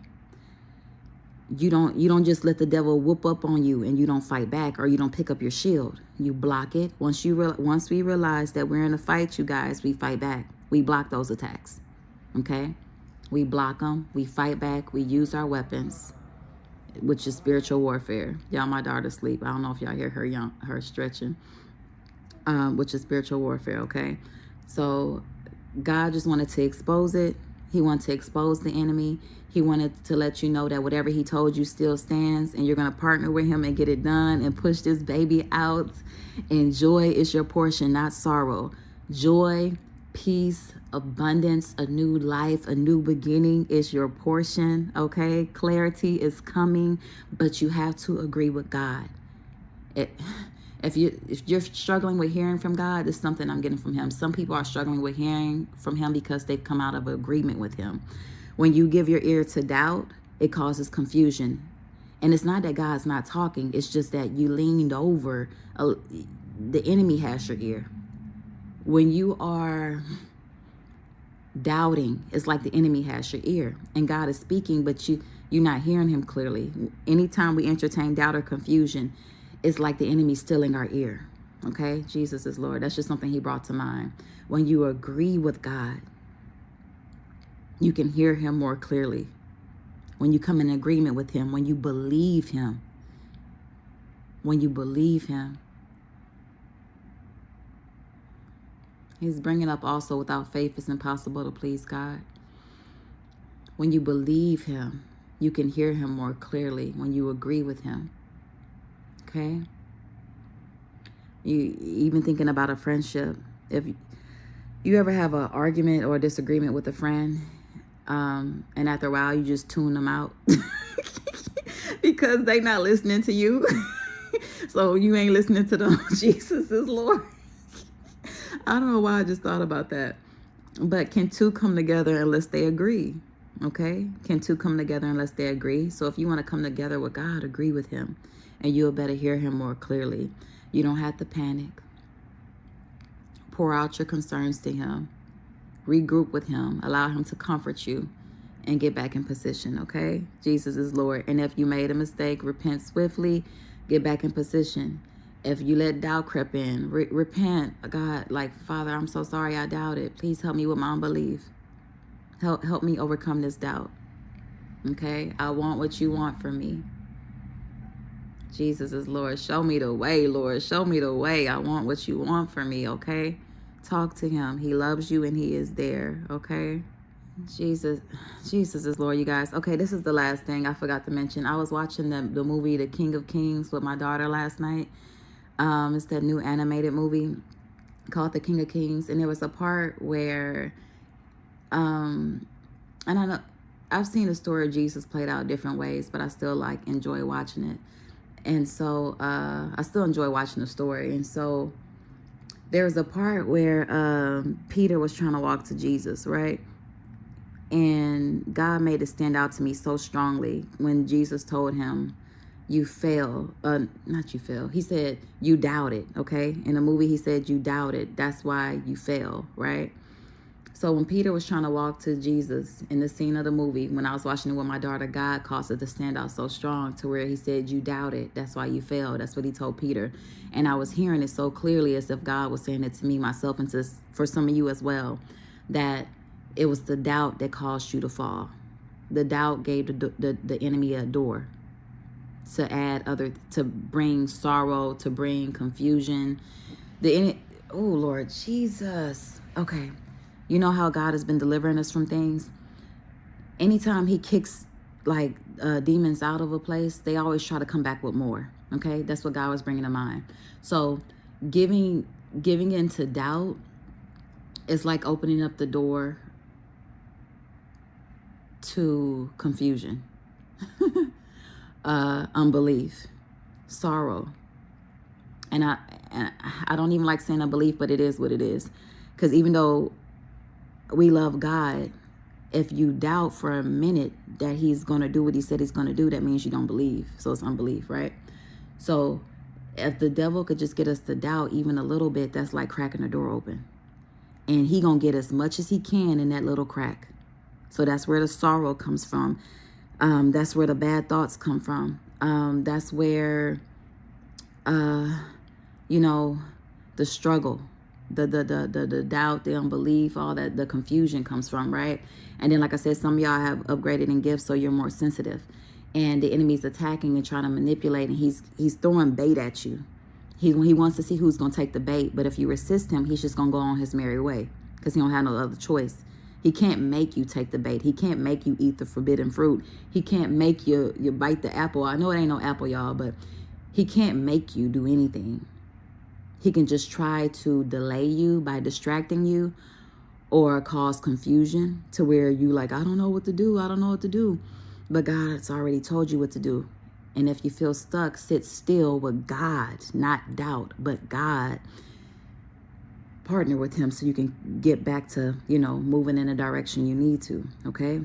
[SPEAKER 1] You don't just let the devil whoop up on you and you don't fight back, or you don't pick up your shield. You block it. Once we realize that we're in a fight, you guys, we fight back. We block those attacks. Okay? We block them. We fight back. We use our weapons, which is spiritual warfare. Y'all, my daughter's asleep. I don't know if y'all hear her stretching, which is spiritual warfare. Okay? So God just wanted to expose it. He wanted to expose the enemy. He wanted to let you know that whatever he told you still stands, and you're going to partner with him and get it done and push this baby out. And joy is your portion, not sorrow. Joy, peace, abundance, a new life, a new beginning is your portion, okay? Clarity is coming, but you have to agree with God. If you're struggling with hearing from God, it's something I'm getting from him. Some people are struggling with hearing from him because they've come out of agreement with him. When you give your ear to doubt, it causes confusion. And it's not that God's not talking. It's just that you leaned over. The enemy has your ear. When you are doubting, it's like the enemy has your ear. And God is speaking, but you're not hearing him clearly. Anytime we entertain doubt or confusion, it's like the enemy stealing our ear. Okay? Jesus is Lord. That's just something he brought to mind. When you agree with God, you can hear him more clearly. when you come in agreement with him, when you believe him, when you believe him. He's bringing up also, without faith it's impossible to please God. When you believe him, you can hear him more clearly when you agree with him. Okay? You even thinking about a friendship. If you ever have an argument or a disagreement with a friend, and after a while you just tune them out because they not listening to you. So you ain't listening to them. Jesus is Lord. I don't know why I just thought about that. But can two come together unless they agree? Okay? Can two come together unless they agree? So if you want to come together with God, agree with him. And you'll better hear him more clearly. You don't have to panic. Pour out your concerns to him. Regroup with him. Allow him to comfort you. And get back in position, okay? Jesus is Lord. And if you made a mistake, repent swiftly. Get back in position. If you let doubt creep in, repent. God, like, Father, I'm so sorry I doubted. Please help me with my unbelief. Help me overcome this doubt. Okay? I want what you want for me. Jesus is Lord. Show me the way, Lord. Show me the way. I want what you want for me, okay? Talk to him. He loves you and he is there, okay? Jesus is Lord, you guys. Okay, this is the last thing I forgot to mention. I was watching the movie The King of Kings with my daughter last night. It's that new animated movie called The King of Kings, and there was a part where and I know I've seen the story of Jesus played out different ways, but I still like enjoy watching it. And so I still enjoy watching the story. And so there was a part where Peter was trying to walk to Jesus, right? And God made it stand out to me so strongly when Jesus told him, you fail. Not you fail. He said, you doubted, okay? In the movie, he said, you doubted. That's why you fail, right? So when Peter was trying to walk to Jesus in the scene of the movie, when I was watching it with my daughter, God caused it to stand out so strong to where he said, you doubted. That's why you failed. That's what he told Peter. And I was hearing it so clearly as if God was saying it to me, myself, and for some of you as well, that it was the doubt that caused you to fall. The doubt gave the enemy a door to bring sorrow, to bring confusion. Oh, Lord Jesus. Okay. You know how God has been delivering us from things? Anytime he kicks like demons out of a place, they always try to come back with more. Okay? That's what God was bringing to mind. So giving into doubt is like opening up the door to confusion, unbelief, sorrow. And I don't even like saying unbelief, but it is what it is. Because even though we love God, if you doubt for a minute that he's going to do what he said he's going to do, that means you don't believe. So it's unbelief, right? So if the devil could just get us to doubt even a little bit, that's like cracking the door open. And he going to get as much as he can in that little crack. So that's where the sorrow comes from. That's where the bad thoughts come from. That's where, the struggle, the doubt, the unbelief, all that, the confusion comes from, right? And then, like I said, some of y'all have upgraded in gifts, so you're more sensitive. And the enemy's attacking and trying to manipulate, and he's throwing bait at you. He wants to see who's going to take the bait. But if you resist him, he's just going to go on his merry way because he don't have no other choice. He can't make you take the bait. He can't make you eat the forbidden fruit. He can't make you bite the apple. I know it ain't no apple, y'all, but he can't make you do anything. He can just try to delay you by distracting you or cause confusion to where you like, I don't know what to do. I don't know what to do. But God's already told you what to do. And if you feel stuck, sit still with God, not doubt, but God. Partner with him so you can get back to, moving in the direction you need to, okay?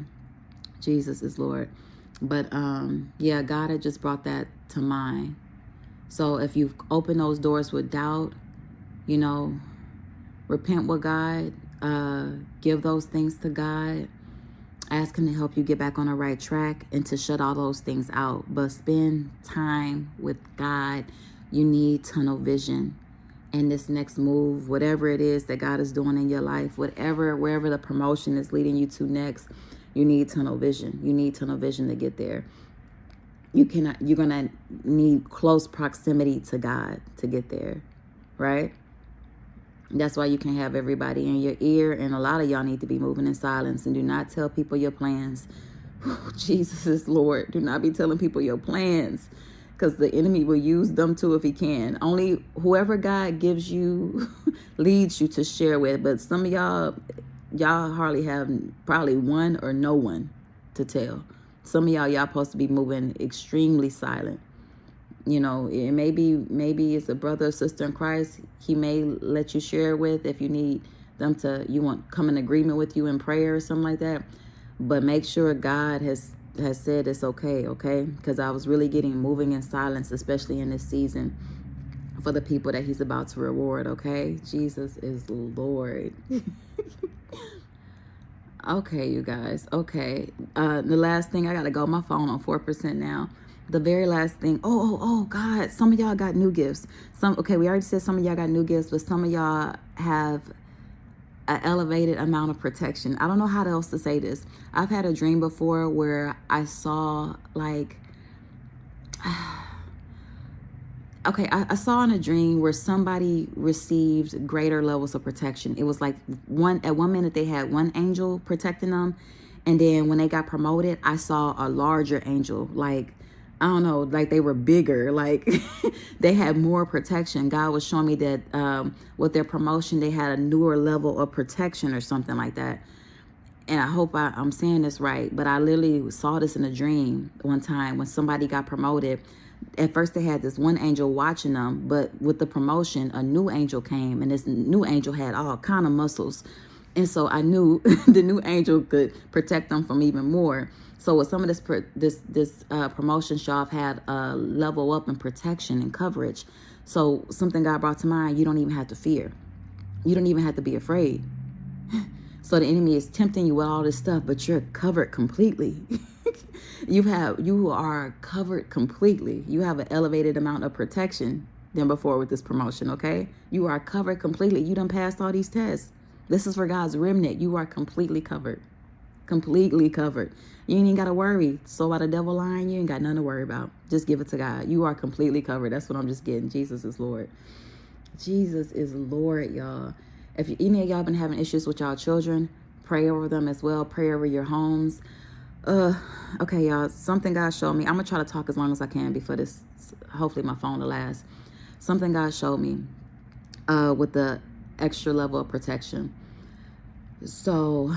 [SPEAKER 1] Jesus is Lord. But, God had just brought that to mind. So if you've opened those doors with doubt, repent with God, give those things to God, ask him to help you get back on the right track and to shut all those things out. But spend time with God. You need tunnel vision. And this next move, whatever it is that God is doing in your life, wherever the promotion is leading you to next, You need tunnel vision. You need tunnel vision to get there. You're going to need close proximity to God to get there, right? That's why you can have everybody in your ear, and a lot of y'all need to be moving in silence and do not tell people your plans. Jesus is Lord. Do not be telling people your plans, because the enemy will use them too if he can. Only whoever God gives you, leads you to share with. But some of y'all hardly have probably one or no one to tell. Some of y'all supposed to be moving extremely silent. You know, it maybe it's a brother or sister in Christ. He may let you share with if you need them to, come in agreement with you in prayer or something like that. But make sure God has said it's okay, Because I was really moving in silence, especially in this season, for the people that he's about to reward, okay? Jesus is Lord. Okay, you guys. Okay. The last thing, I got to go. My phone on 4% now. The very last thing. Oh, God. Some of y'all got new gifts. Okay, we already said some of y'all got new gifts, but some of y'all have an elevated amount of protection. I don't know how else to say this. I've had a dream before where I saw like... Okay, I saw in a dream where somebody received greater levels of protection. It was like at one minute they had one angel protecting them, and then when they got promoted, I saw a larger angel. Like, I don't know, like they were bigger, like they had more protection. God was showing me that with their promotion, they had a newer level of protection or something like that. And I hope I'm saying this right, but I literally saw this in a dream one time when somebody got promoted. At first they had this one angel watching them, but with the promotion, a new angel came, and this new angel had all kind of muscles. And so I knew the new angel could protect them from even more. So with some of this promotion, y'all have had a level up in protection and coverage. So something God brought to mind, you don't even have to fear. You don't even have to be afraid. So the enemy is tempting you with all this stuff, but you're covered completely. You are covered completely. You have an elevated amount of protection than before with this promotion, okay? You are covered completely. You done passed all these tests. This is for God's remnant. You are completely covered. Completely covered. You ain't even got to worry. So while the devil lying, you ain't got nothing to worry about. Just give it to God. You are completely covered. That's what I'm just getting. Jesus is Lord. Jesus is Lord, y'all. If any of y'all been having issues with y'all children, pray over them as well. Pray over your homes. Okay, y'all, something God showed me. I'm gonna try to talk as long as I can before this, hopefully my phone will last. Something God showed me with the extra level of protection. So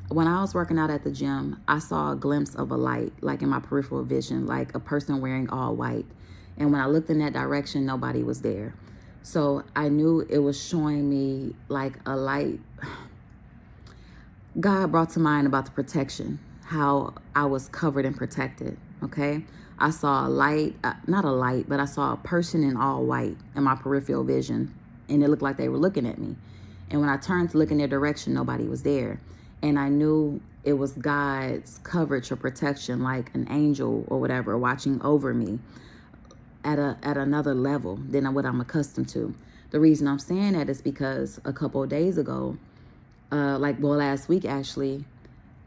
[SPEAKER 1] when I was working out at the gym, I saw a glimpse of a light, like in my peripheral vision, like a person wearing all white. And when I looked in that direction, nobody was there. So I knew it was showing me like a light. God brought to mind about the protection, how I was covered and protected, okay? I saw a light, not a light, but I saw a person in all white in my peripheral vision, and it looked like they were looking at me. And when I turned to look in their direction, nobody was there. And I knew it was God's coverage or protection, like an angel or whatever, watching over me at another level than what I'm accustomed to. The reason I'm saying that is because a couple of days ago, last week actually,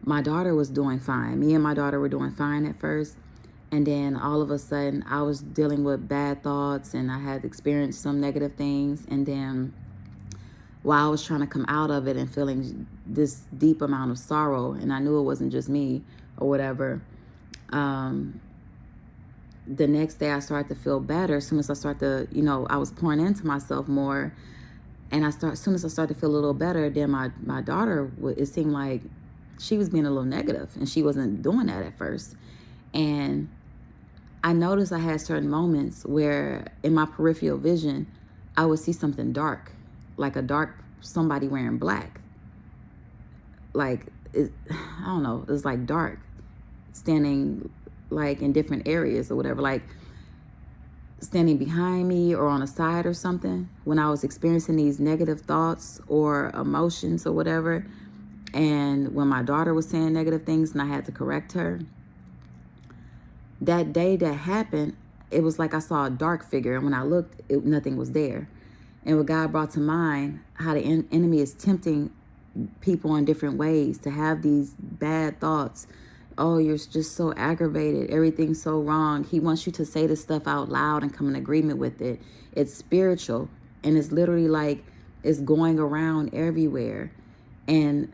[SPEAKER 1] my daughter was doing fine. Me and my daughter were doing fine at first. And then all of a sudden I was dealing with bad thoughts and I had experienced some negative things. And then while I was trying to come out of it and feeling this deep amount of sorrow, and I knew it wasn't just me or whatever, the next day I started to feel better. As soon as I started to, I was pouring into myself more. And as soon as I started to feel a little better, then my daughter, it seemed like she was being a little negative, and she wasn't doing that at first. And I noticed I had certain moments where in my peripheral vision, I would see something dark, like somebody wearing black. I don't know, it was like dark, standing like in different areas or whatever, like standing behind me or on a side or something when I was experiencing these negative thoughts or emotions or whatever. And when my daughter was saying negative things and I had to correct her, that day that happened, it was like I saw a dark figure. And when I looked, nothing was there. And what God brought to mind, how the enemy is tempting people in different ways, to have these bad thoughts. Oh, you're just so aggravated. Everything's so wrong. He wants you to say this stuff out loud and come in agreement with it. It's spiritual. And it's literally like it's going around everywhere. And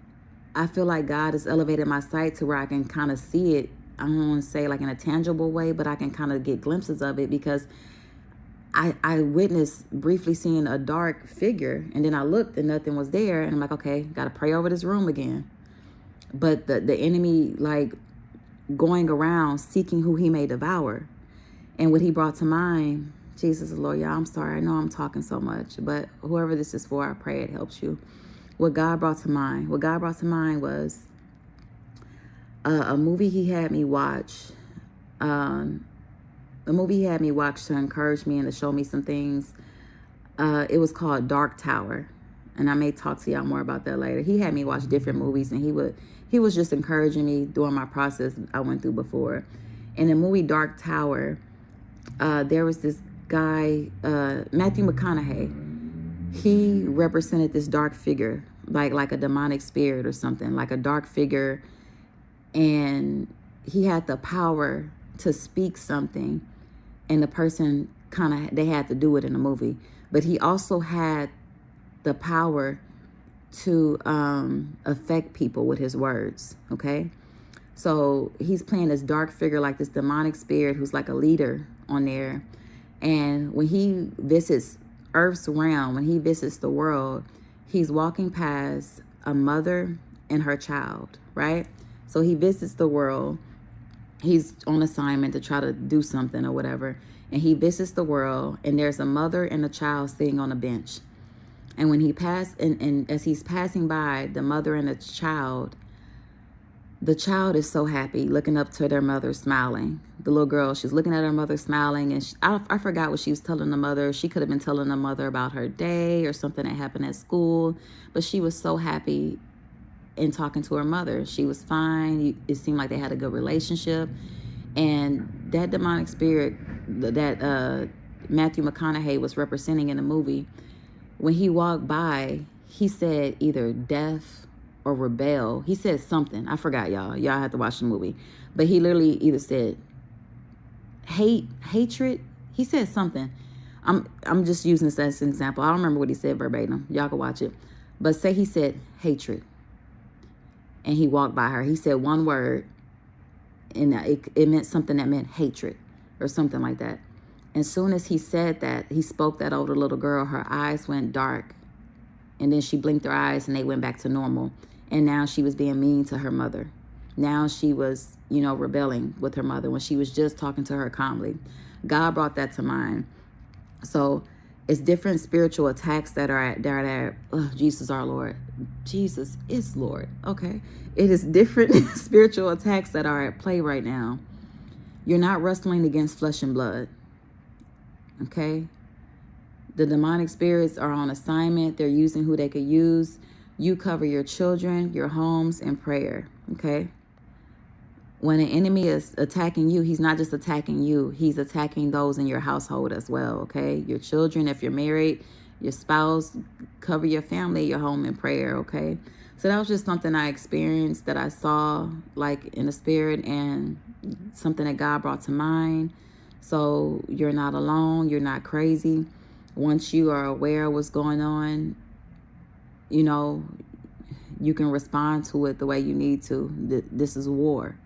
[SPEAKER 1] I feel like God has elevated my sight to where I can kind of see it. I don't want to say like in a tangible way, but I can kind of get glimpses of it, because I witnessed briefly seeing a dark figure, and then I looked and nothing was there. And I'm like, okay, got to pray over this room again. But the enemy, like, going around seeking who he may devour. And what he brought to mind, Jesus the Lord, y'all, I'm sorry. I know I'm talking so much, but whoever this is for, I pray it helps you. What God brought to mind was a movie he had me watch. A movie he had me watch to encourage me and to show me some things. It was called Dark Tower. And I may talk to y'all more about that later. He had me watch different movies, and he was just encouraging me during my process I went through before. In the movie Dark Tower, there was this guy, Matthew McConaughey. He represented this dark figure, like a demonic spirit or something, like a dark figure. And he had the power to speak something, and the person they had to do it in the movie. But he also had the power to affect people with his words, okay? So he's playing this dark figure, like this demonic spirit who's like a leader on there. And when he visits Earth's realm, when he visits the world, he's walking past a mother and her child, right? So he visits the world. He's on assignment to try to do something or whatever. And he visits the world, and there's a mother and a child sitting on a bench. And when he passed, and as he's passing by the mother and the child is so happy, looking up to their mother, smiling. The little girl, she's looking at her mother, smiling. And I forgot what she was telling the mother. She could have been telling the mother about her day or something that happened at school. But she was so happy in talking to her mother. She was fine. It seemed like they had a good relationship. And that demonic spirit that Matthew McConaughey was representing in the movie, when he walked by, he said either death or rebel. He said something. I forgot, y'all. Y'all have to watch the movie. But he literally either said hatred. He said something. I'm just using this as an example. I don't remember what he said verbatim. Y'all can watch it. But say he said hatred. And he walked by her. He said one word, and it meant something that meant hatred or something like that. And soon as he said that, he spoke that over the little girl, her eyes went dark. And then she blinked her eyes and they went back to normal. And now she was being mean to her mother. Now she was, rebelling with her mother when she was just talking to her calmly. God brought that to mind. So it's different spiritual attacks that are there. Oh, Jesus our Lord. Jesus is Lord. Okay. It is different spiritual attacks that are at play right now. You're not wrestling against flesh and blood. Okay. The demonic spirits are on assignment. They're using who they could use. You cover your children, your homes in prayer. Okay. When an enemy is attacking you, he's not just attacking you. He's attacking those in your household as well. Okay. Your children, if you're married, your spouse, cover your family, your home in prayer. Okay. So that was just something I experienced, that I saw like in the spirit, and something that God brought to mind. So you're not alone. You're not crazy. Once you are aware of what's going on, you can respond to it the way you need to. This is war.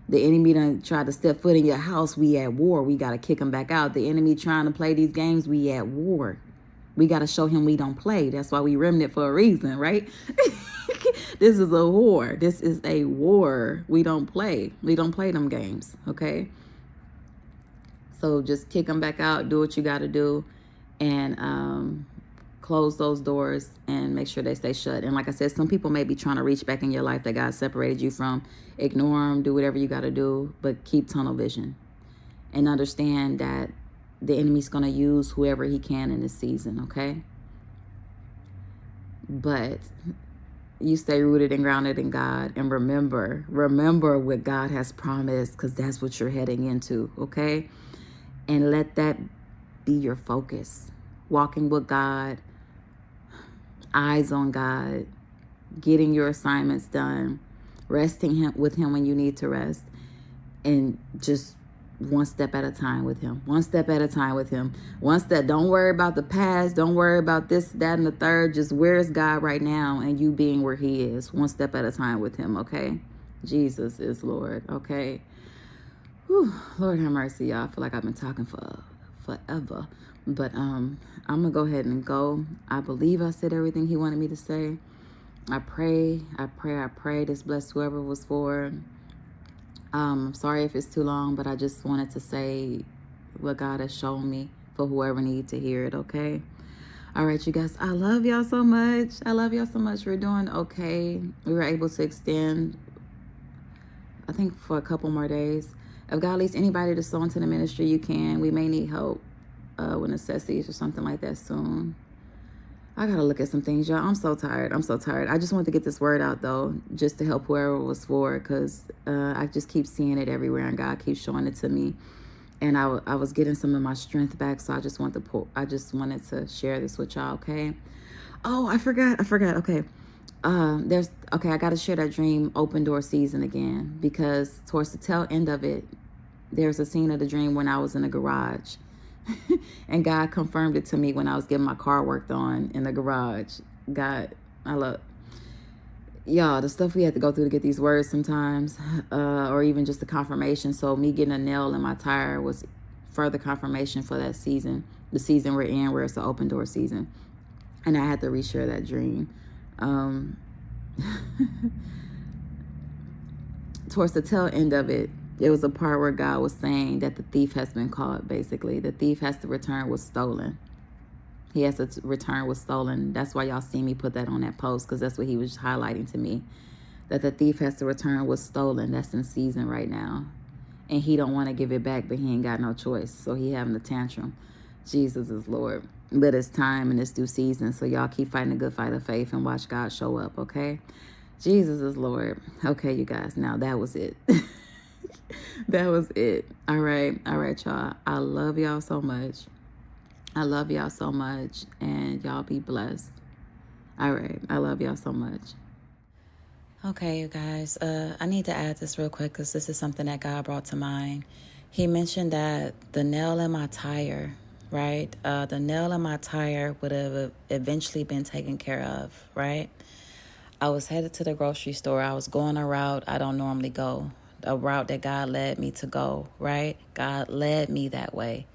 [SPEAKER 1] The enemy done tried to step foot in your house. We at war. We got to kick him back out. The enemy trying to play these games. We at war. We got to show him we don't play. That's why we remnant for a reason, right? This is a war. This is a war. We don't play. We don't play them games, okay? So just kick them back out. Do what you got to do. And close those doors and make sure they stay shut. And like I said, some people may be trying to reach back in your life that God separated you from. Ignore them. Do whatever you got to do. But keep tunnel vision. And understand that the enemy's going to use whoever he can in this season, okay? But you stay rooted and grounded in God. And remember what God has promised, because that's what you're heading into, okay? And let that be your focus. Walking with God, eyes on God, getting your assignments done, resting with him when you need to rest, and just one step at a time with him. One step at a time with him. One step. Don't worry about the past. Don't worry about this, that, and the third. Just where is God right now and you being where he is. One step at a time with him, okay? Jesus is Lord, okay? Whew, Lord have mercy, y'all. I feel like I've been talking for forever. But I'm going to go ahead and go. I believe I said everything he wanted me to say. I pray. This bless whoever was for. I'm sorry if it's too long, but I just wanted to say what God has shown me for whoever needs to hear it, okay? All right, you guys, I love y'all so much. We're doing okay. We were able to extend, I think, for a couple more days. If God leads anybody to sow into the ministry, you can. We may need help with necessities or something like that soon. I gotta look at some things, y'all. I'm so tired. I just wanted to get this word out, though, just to help whoever it was for, because I just keep seeing it everywhere, and God keeps showing it to me. And I was getting some of my strength back, so I just wanted to share this with y'all, okay? Oh, I forgot. Okay, I gotta share that dream, open door season again, because towards the tail end of it, there's a scene of the dream when I was in a garage. And God confirmed it to me when I was getting my car worked on in the garage. God, I love y'all, the stuff we had to go through to get these words sometimes, or even just the confirmation. So me getting a nail in my tire was further confirmation for that season, the season we're in, where it's the open door season. And I had to reshare that dream. Towards the tail end of it, there was a part where God was saying that the thief has been caught, basically. The thief has to return what's stolen. He has to return what's stolen. That's why y'all see me put that on that post, because that's what he was highlighting to me. That the thief has to return what's stolen. That's in season right now. And he don't want to give it back, but he ain't got no choice. So he having a tantrum. Jesus is Lord. But it's time and it's due season. So y'all keep fighting a good fight of faith and watch God show up, okay? Jesus is Lord. Okay, you guys. Now that was it. That was it. All right, y'all. I love y'all so much. And y'all be blessed. All right, I love y'all so much. Okay, you guys, I need to add this real quick because this is something that God brought to mind. He mentioned that the nail in my tire, right? The nail in my tire would have eventually been taken care of, right? I was headed to the grocery store. I was going a route I don't normally go, a route that God led me to go, right? God led me that way.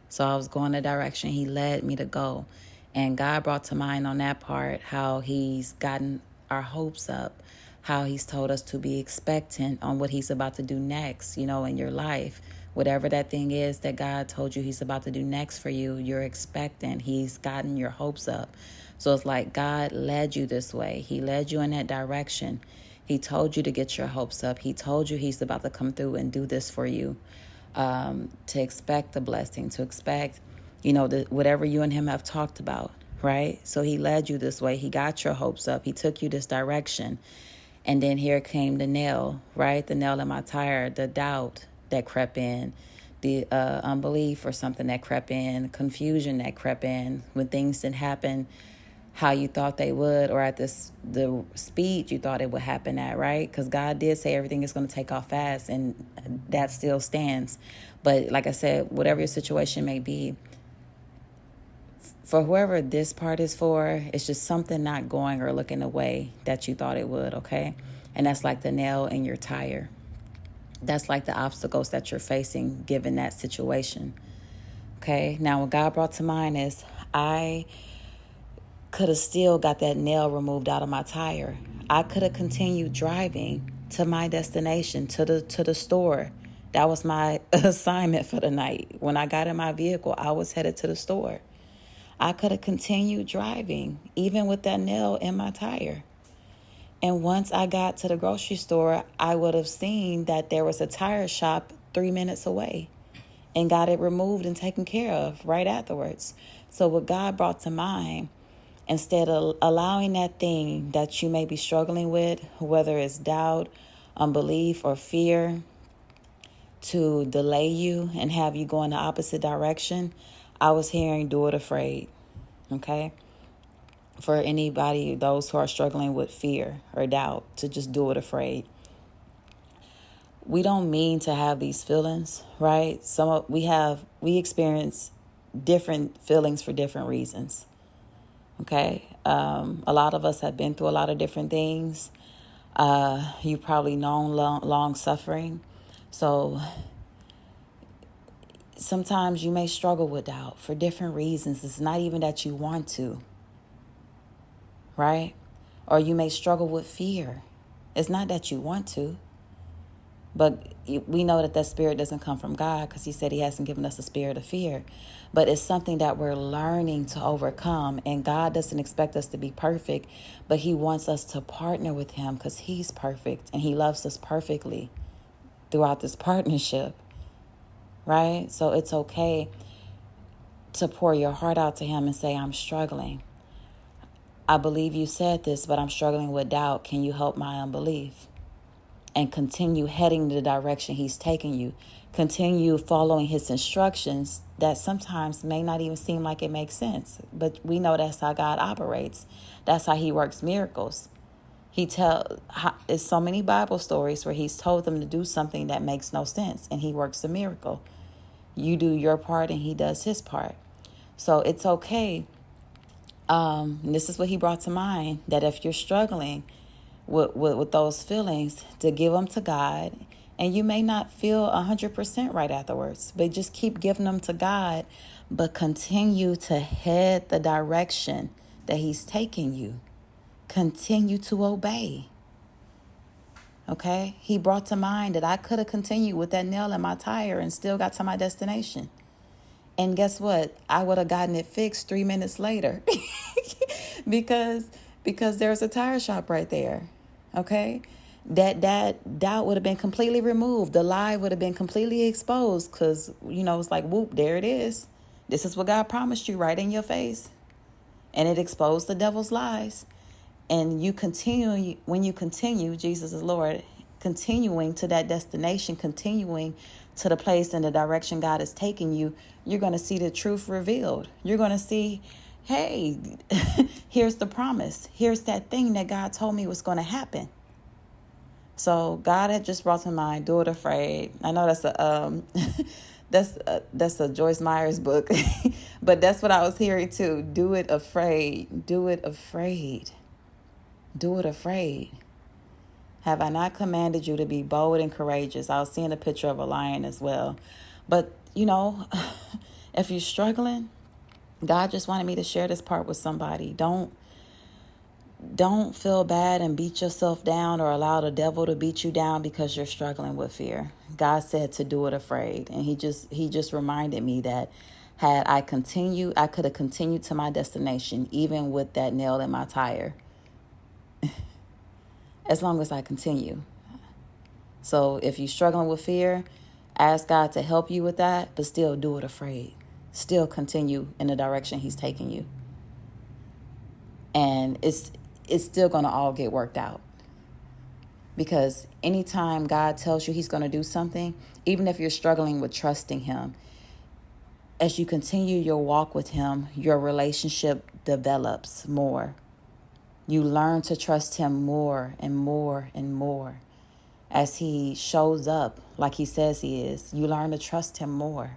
[SPEAKER 1] So I was going the direction he led me to go. And God brought to mind on that part how he's gotten our hopes up, how he's told us to be expectant on what he's about to do next, in your life. Whatever that thing is that God told you he's about to do next for you, you're expectant. He's gotten your hopes up. So it's like God led you this way. He led you in that direction. He told you to get your hopes up. He told you he's about to come through and do this for you. To expect the blessing, to expect, whatever you and him have talked about, right? So he led you this way. He got your hopes up. He took you this direction. And then here came the nail, right? The nail in my tire, the doubt that crept in, the unbelief or something that crept in, confusion that crept in when things didn't happen how you thought they would, or at the speed you thought it would happen at, right? Because God did say everything is going to take off fast, and that still stands. But like I said, whatever your situation may be, for whoever this part is for, it's just something not going or looking the way that you thought it would, okay? And that's like the nail in your tire. That's like the obstacles that you're facing given that situation, okay? Now, what God brought to mind is I could have still got that nail removed out of my tire. I could have continued driving to my destination, to the store. That was my assignment for the night. When I got in my vehicle, I was headed to the store. I could have continued driving, even with that nail in my tire. And once I got to the grocery store, I would have seen that there was a tire shop 3 minutes away and got it removed and taken care of right afterwards. So what God brought to mind, instead of allowing that thing that you may be struggling with, whether it's doubt, unbelief, or fear, to delay you and have you go in the opposite direction, I was hearing do it afraid, okay? for anybody, those who are struggling with fear or doubt, to just do it afraid. We don't mean to have these feelings, right? We experience different feelings for different reasons. Okay. A lot of us have been through a lot of different things. You've probably known long suffering. So sometimes you may struggle with doubt for different reasons. It's not even that you want to, right? Or you may struggle with fear. It's not that you want to. But we know that spirit doesn't come from God, because he said he hasn't given us a spirit of fear. But it's something that we're learning to overcome. And God doesn't expect us to be perfect, but he wants us to partner with him, because he's perfect and he loves us perfectly throughout this partnership. Right? So it's okay to pour your heart out to him and say, I'm struggling. I believe you said this, but I'm struggling with doubt. Can you help my unbelief? And continue heading the direction he's taking you. Continue following his instructions that sometimes may not even seem like it makes sense. But we know that's how God operates. That's how he works miracles. There's so many Bible stories where he's told them to do something that makes no sense, and he works a miracle. You do your part and he does his part. So it's okay. This is what he brought to mind, that if you're struggling with those feelings, to give them to God. And you may not feel 100% right afterwards, but just keep giving them to God, but continue to head the direction that he's taking you. Continue to obey. Okay? He brought to mind that I could have continued with that nail in my tire and still got to my destination. And guess what? I would have gotten it fixed 3 minutes later because there's a tire shop right there. Okay? That doubt would have been completely removed. The lie would have been completely exposed, because, it's like, whoop, there it is. This is what God promised you right in your face. And it exposed the devil's lies. And when you continue, Jesus is Lord, continuing to that destination, continuing to the place and the direction God is taking you, you're going to see the truth revealed. You're going to see, hey, here's the promise. Here's that thing that God told me was going to happen. So God had just brought to mind, Do It Afraid. I know that's a Joyce Meyer's book, but that's what I was hearing too. Do it afraid. Do it afraid. Do it afraid. Have I not commanded you to be bold and courageous? I was seeing a picture of a lion as well. But, if you're struggling, God just wanted me to share this part with somebody. Don't feel bad and beat yourself down, or allow the devil to beat you down because you're struggling with fear. God said to do it afraid. And he just reminded me that had I continued, I could have continued to my destination, even with that nail in my tire. As long as I continue. So if you're struggling with fear, ask God to help you with that, but still do it afraid. Still continue in the direction he's taking you. And it's still going to all get worked out. Because anytime God tells you he's going to do something, even if you're struggling with trusting him, as you continue your walk with him, your relationship develops more. You learn to trust him more and more and more. As he shows up like he says he is, you learn to trust him more.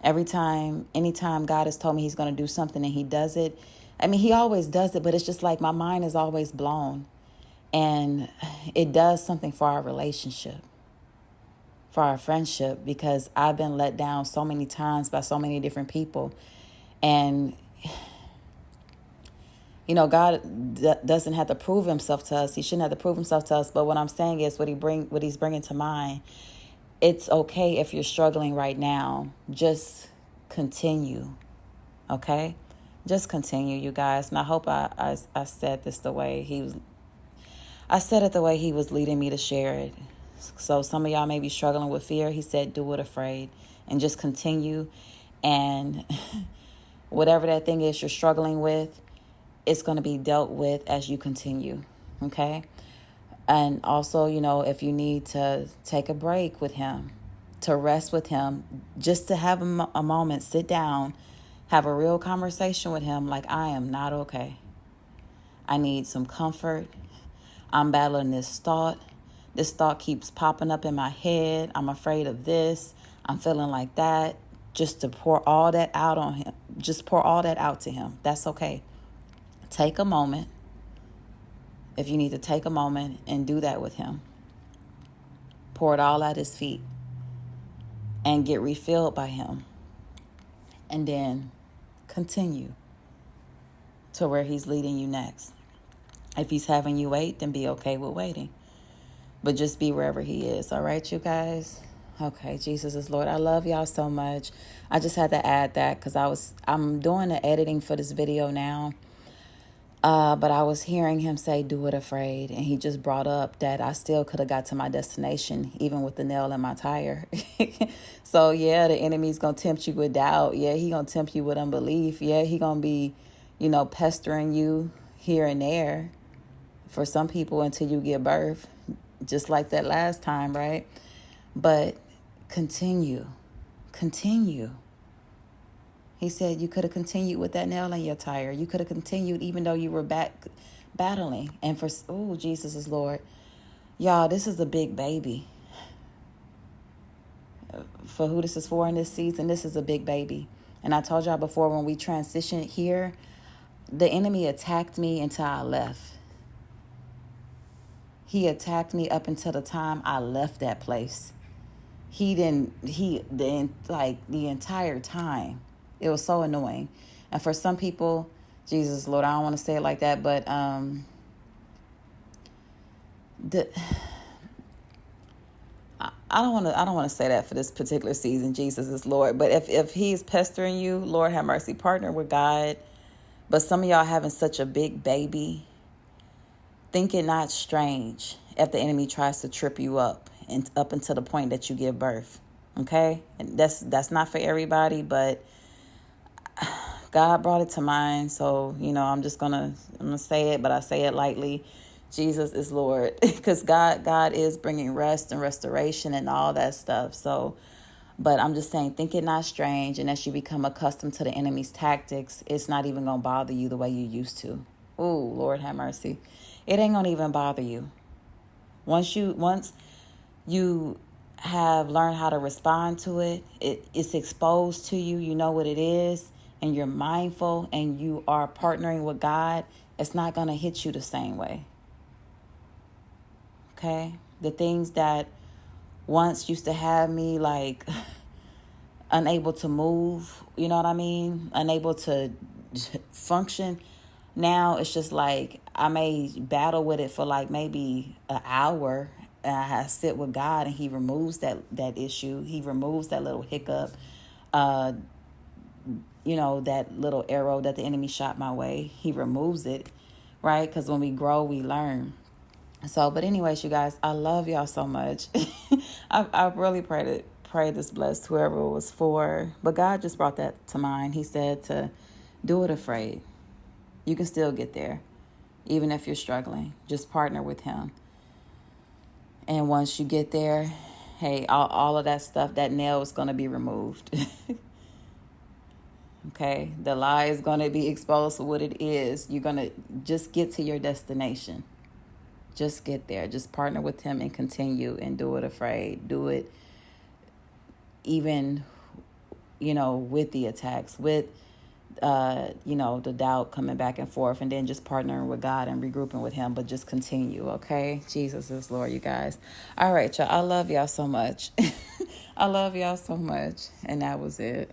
[SPEAKER 1] Anytime God has told me he's going to do something and he does it, he always does it, but it's just like my mind is always blown. And it does something for our relationship, for our friendship, because I've been let down so many times by so many different people. And God doesn't have to prove himself to us. He shouldn't have to prove himself to us. But what I'm saying is what he's bringing to mind. It's okay if you're struggling right now. Just continue. Okay? Just continue, you guys. And I hope I said this the way I said it the way he was leading me to share it. So some of y'all may be struggling with fear. He said, do it afraid, and just continue. And whatever that thing is you're struggling with, it's going to be dealt with as you continue. Okay? And also, if you need to take a break with him, to rest with him, just to have a moment, sit down Have a real conversation with him like, I am not okay. I need some comfort. I'm battling this thought. This thought keeps popping up in my head. I'm afraid of this. I'm feeling like that. Just to pour all that out on him. Just pour all that out to him. That's okay. Take a moment. If you need to take a moment and do that with him. Pour it all at his feet. And get refilled by him. And then continue to where he's leading you next. If he's having you wait, then be okay with waiting. But just be wherever he is. All right, you guys? Okay, Jesus is Lord. I love y'all so much. I just had to add that because I'm doing the editing for this video now. But I was hearing him say, do it afraid. And he just brought up that I still could have got to my destination, even with the nail in my tire. So, yeah, the enemy's going to tempt you with doubt. Yeah, he going to tempt you with unbelief. Yeah, he going to be, pestering you here and there for some people until you give birth, just like that last time, right? But continue. He said you could have continued with that nail in your tire. You could have continued even though you were back battling. And Jesus is Lord. Y'all, this is a big baby. For who this is for in this season, this is a big baby. And I told y'all before, when we transitioned here, the enemy attacked me until I left. He attacked me up until the time I left that place. The entire time. It was so annoying. And for some people, Jesus, Lord, I don't want to say it like that, but I don't want to say that for this particular season, Jesus is Lord. But if he's pestering you, Lord have mercy, partner with God. But some of y'all having such a big baby, think it not strange if the enemy tries to trip you up and up until the point that you give birth. Okay? And that's not for everybody, but God brought it to mind. So, I'm going to say it, but I say it lightly. Jesus is Lord, because God is bringing rest and restoration and all that stuff. So, but I'm just saying, think it not strange. And as you become accustomed to the enemy's tactics, it's not even going to bother you the way you used to. Ooh, Lord have mercy. It ain't going to even bother you. Once you have learned how to respond to it, it's exposed to you, you know what it is, and you're mindful and you are partnering with God, it's not going to hit you the same way. Okay? The things that once used to have me like unable to move, you know what I mean? Unable to function. Now it's just like I may battle with it for like maybe an hour, and I sit with God and he removes that issue. He removes that little hiccup, that little arrow that the enemy shot my way. He removes it, right? Because when we grow, we learn. So, but anyways, you guys, I love y'all so much. I really pray this blessed whoever it was for. But God just brought that to mind. He said to do it afraid. You can still get there, even if you're struggling. Just partner with him. And once you get there, hey, all of that stuff, that nail is going to be removed. Okay? The lie is going to be exposed for what it is. You're going to just get to your destination. Just get there. Just partner with him and continue and do it afraid. Do it even, with the attacks, with, the doubt coming back and forth, and then just partnering with God and regrouping with him, but just continue, okay? Jesus is Lord, you guys. All right, y'all. I love y'all so much. I love y'all so much. And that was it.